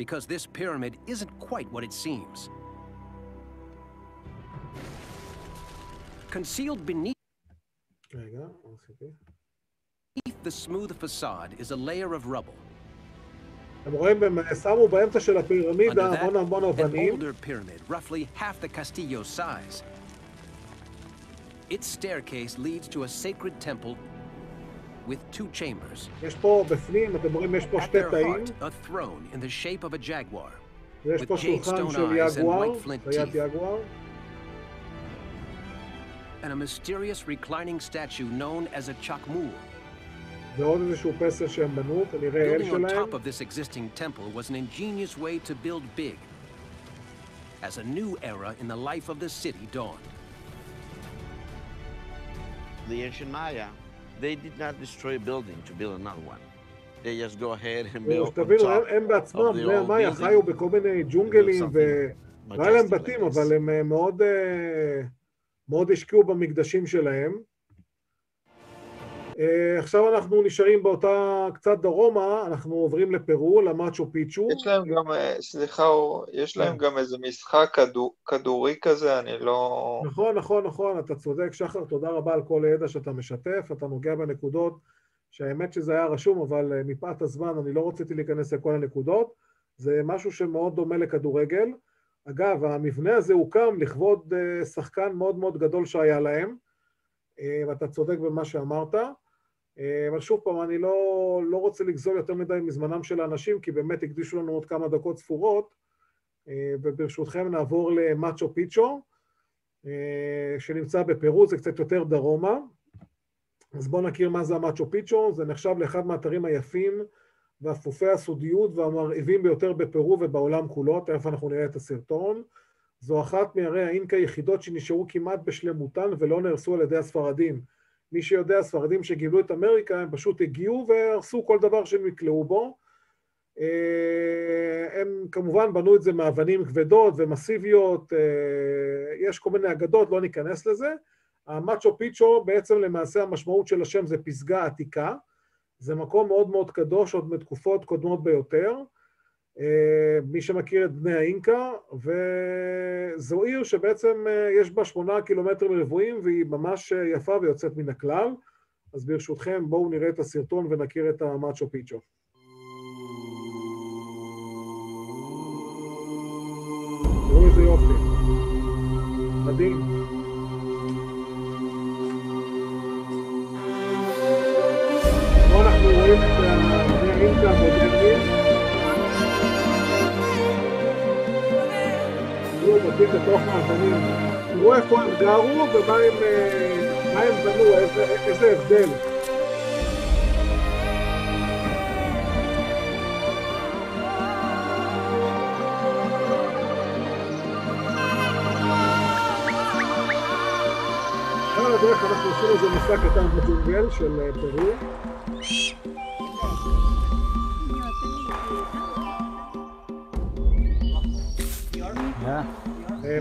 because this pyramid isn't quite what it seems. Concealed beneath the smooth facade is a layer of rubble. הם שמו באמצע של הפירמידה המון אבנים. An older pyramid, roughly half the Castillo's size. Its staircase leads to a sacred temple with two chambers. יש פה בפנים, אתם רואים, יש פה שתי תאים. A throne in the shape of a jaguar. ויש פה שולחן של יגואר, חיית יגואר. And a mysterious reclining statue known as a chakmul. ועוד איזשהו פסל שהם בנו, כנראה אל שלהם. Building on top of this existing temple was an ingenious way to build big. as a new era in the life of the city dawned. The ancient Maya, they did not destroy a building to build another one. They just go ahead and build on תבינו, top הם בעצמם, of the בני old המאיה, building. חיו בכל מיני ג'ונגלים, והיה להם בתים, אבל הם מאוד השקיעו במקדשים שלהם. עכשיו אנחנו נשארים באותה קצת דרומה, אנחנו עוברים לפרו, למאצ'ו פיצ'ו. יש להם גם, סליחה, יש להם גם איזה משחק כדורי כזה, אני לא... נכון, אתה צודק, שחר, תודה רבה על כל הידע שאתה משתף, אתה נוגע בנקודות, שהאמת שזה היה רשום, אבל מפאת הזמן אני לא רציתי להיכנס לכל הנקודות, זה משהו שמאוד דומה לכדורגל. אגב, המבנה הזה הוקם לכבוד שחקן מאוד מאוד גדול שהיה להם, ואתה צודק במה שאמרת, אבל שוב פעם, אני לא רוצה לגזול יותר מדי מזמנם של האנשים, כי באמת הקדישו לנו עוד כמה דקות ספורות, וברשותכם נעבור למאצ'ו פיצ'ו, שנמצא בפרו, זה קצת יותר דרומה. אז בואו נכיר מה זה המאצ'ו פיצ'ו, זה נחשב לאחד מהאתרים היפים, והפופי הסודיות והמרהיבים ביותר בפרו ובעולם כולו, תכף אנחנו נראה את הסרטון. זו אחת מערי האינקה היחידות שנשארו כמעט בשלמותן ולא נהרסו על ידי הספרדים. מי שיודע, הספרדים שגילו את אמריקה, הם פשוט הגיעו והרסו כל דבר שהם יקלעו בו. הם כמובן בנו את זה מאבנים כבדות ומסיביות, יש כל מיני אגדות, לא ניכנס לזה. המאצ'ו פיצ'ו, בעצם למעשה המשמעות של השם זה פסגה עתיקה, זה מקום מאוד מאוד קדוש, עוד מתקופות קודמות ביותר, מי שמכיר את בני האינקה, וזו עיר שבעצם יש בה 8 קילומטרים רבועים, והיא ממש יפה ויוצאת מן הכלל, אז ברשותכם בואו נראה את הסרטון ונכיר את המאצ'ו פיצ'ו. תראו איזה יופי, מדהים. פה אנחנו רואים את בני האינקה המודרניים, תראו בתים לתוך מאבנים, תראו איפה הם גרו ומה הם בנו, איזה הבדל. עכשיו הדרך אנחנו עושים איזה מסע קטן בג'ונגל של פרו.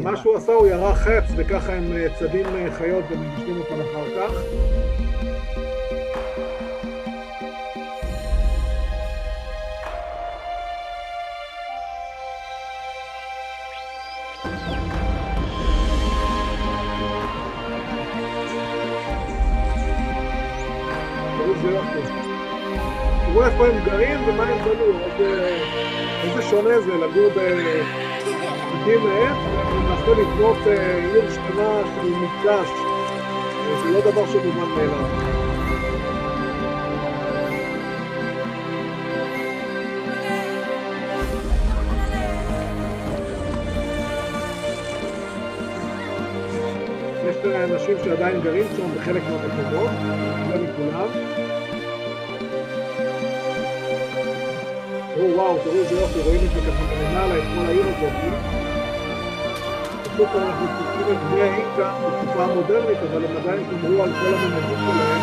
מה שהוא עשה, הוא ירה חץ וככה הם צדים חיות ומגישים אותם אחר כך. תראו איפה הם גרים ומה הם בנו, איזה שונה זה לגור בתים מהם, ומנסה לבנות עיר שכנה של מקדש, זה לא דבר שמובן מאליו. יש אנשים שעדיין גרים שם בחלק מהמקומות, לא מכולם. וואו, תראו איזה יופי, רואים את זה ככה למעלה, את כל העיר הזאת. פשוט אנחנו תוקעים את בני האינקה בתקופה המודרנית, אבל הם עדיין שמרו על כל המנהגים שלהם.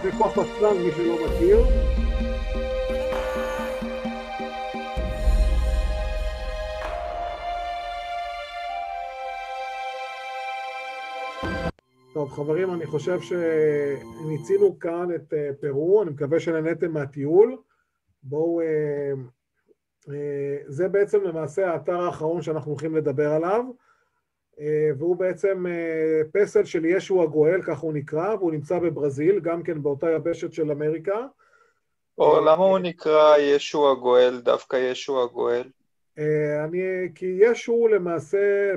זה כוח פצלן, מי שלא מכיר. טוב, חברים, אני חושב שניצינו כאן את פרו, אני מקווה שנהנתם מהטיול. בואו, זה בעצם למעשה האתר האחרון שאנחנו הולכים לדבר עליו, והוא בעצם פסל של ישו הגואל, כך הוא נקרא, והוא נמצא בברזיל, גם כן באותה יבשת של אמריקה. למה הוא נקרא ישו הגואל, דווקא ישו הגואל? כי ישו למעשה,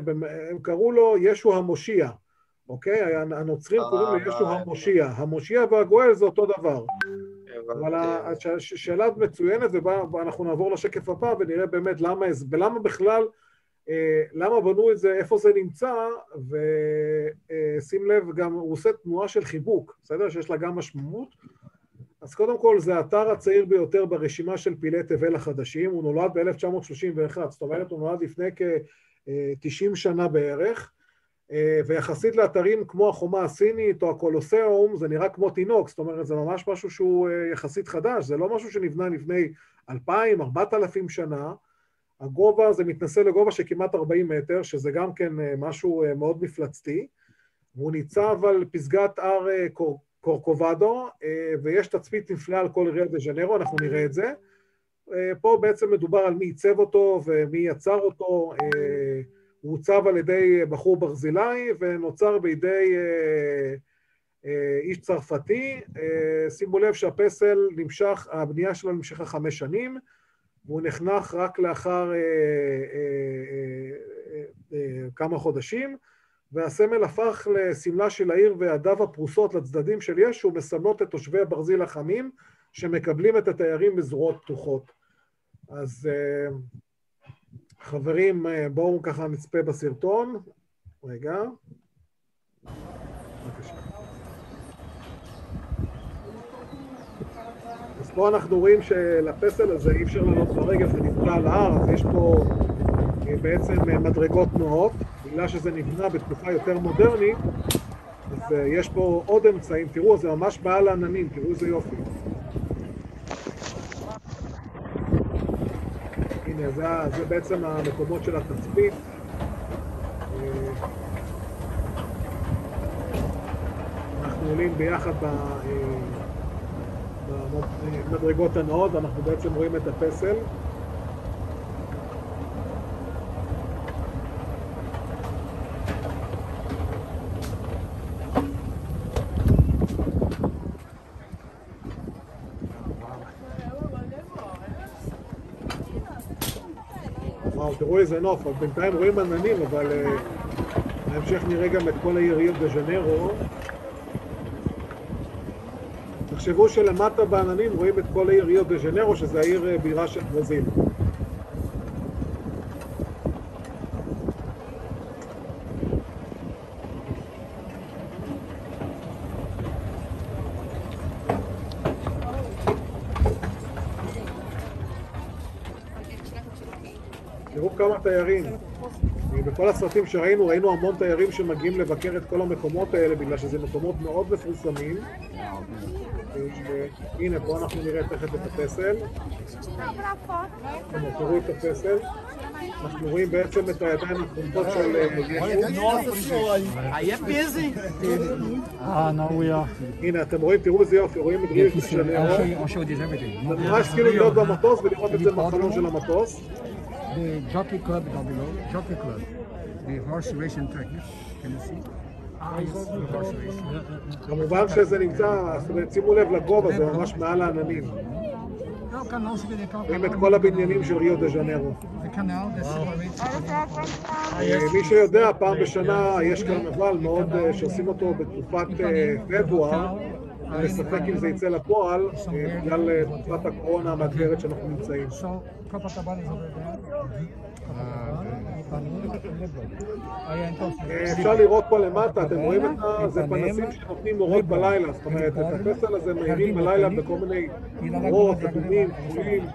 הם קראו לו ישו המושיע. אוקיי? הנוצרים קוראים לישו המושיע. המושיע והגואל זה אותו דבר. אבל השאלה מצוינת, ואנחנו נעבור לשקף הבא ונראה באמת למה בכלל, למה בנו את זה, איפה זה נמצא, ושים לב, גם הוא עושה תנועה של חיבוק, בסדר? שיש לה גם משמעות. אז קודם כל, זה האתר הצעיר ביותר ברשימה של פעילי תבל החדשים, הוא נולד ב-1931, זאת אומרת, הוא נולד לפני כ-90 שנה בערך, ויחסית לאתרים כמו החומה הסינית או הקולוסיאום, זה נראה כמו תינוק, זאת אומרת, זה ממש משהו שהוא יחסית חדש, זה לא משהו שנבנה לפני 2,000, 4,000 שנה, הגובה זה מתנסה לגובה של כמעט 40 מטר, שזה גם כן משהו מאוד מפלצתי, והוא ניצב על פסגת הר קורקובדו, ויש תצפית נפלאה על כל ריו דה ז'ניירו, אנחנו נראה את זה. פה בעצם מדובר על מי ייצב אותו ומי יצר אותו, הוא הוצב על ידי בחור ברזילאי ונוצר בידי איש צרפתי. שימו לב שהפסל נמשך, הבנייה שלו נמשכה 5 שנים, והוא נחנך רק לאחר כמה חודשים, והסמל הפך לסמלה של העיר והדב הפרוסות לצדדים של ישו, מסמלות את תושבי הברזיל החמים, שמקבלים את התיירים בזרועות פתוחות. אז חברים, בואו ככה נצפה בסרטון. רגע. בבקשה. אז פה אנחנו רואים שלפסל הזה אי אפשר לעלות ברגל, זה נמצא על ההר, אז יש פה בעצם מדרגות תנועות, בגלל שזה נבנה בתקופה יותר מודרנית, אז יש פה עוד אמצעים, תראו, זה ממש מעל העננים, תראו איזה יופי. הנה, זה בעצם המקומות של התצפית. אנחנו עולים ביחד במדרגות הנאות, ואנחנו בעצם רואים את הפסל. וואו, תראו איזה נוף, אז בינתיים רואים עננים, אבל בהמשך נראה גם את כל העיר ריו דה ז'ניירו. תחשבו שלמטה בעננים רואים את כל העיר ריו דה ז'ניירו, שזה העיר בירה של ברזיל. תראו כמה תיירים. בכל הסרטים שראינו, ראינו המון תיירים שמגיעים לבקר את כל המקומות האלה, בגלל שזה מקומות מאוד מפורסמים. הנה, פה אנחנו נראה תכף את הפסל. תראו את הפסל. אנחנו רואים בעצם את הידיים הקרובות של ישו. הנה, אתם רואים, תראו איזה יופי, רואים את ריו דה ז'ניירו. זה ממש כאילו להיות במטוס ולראות את זה מהחלון של המטוס. The Jockey Club down below, Jockey Club, the horse racing Turkey, can you see? Horse racing. כמובן שזה נמצא, שימו לב לגובה, זה ממש מעל העננים. רואים את כל הבניינים של ריו דה ז'ניירו. מי שיודע, פעם בשנה יש קרנבל מאוד שעושים אותו בתקופת פברואר, נספק אם זה יצא לפועל, בגלל תקופת הקורונה המאתגרת שאנחנו נמצאים. אפשר לראות פה למטה, אתם רואים את זה פנסים שנותנים אורות בלילה, זאת אומרת, את הפסל הזה מהירים בלילה בכל מיני אורות, אדומים, כחולים,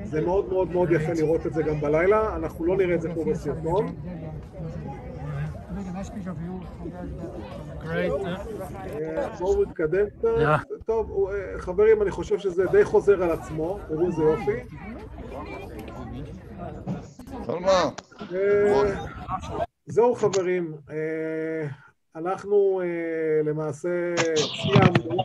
זה מאוד מאוד מאוד יפה לראות את זה גם בלילה, אנחנו לא נראה את זה פה בסרטון. בואו נתקדם קצת. טוב, חברים, אני חושב שזה די חוזר על עצמו, תראו איזה יופי. זהו חברים, אנחנו למעשה סיימנו.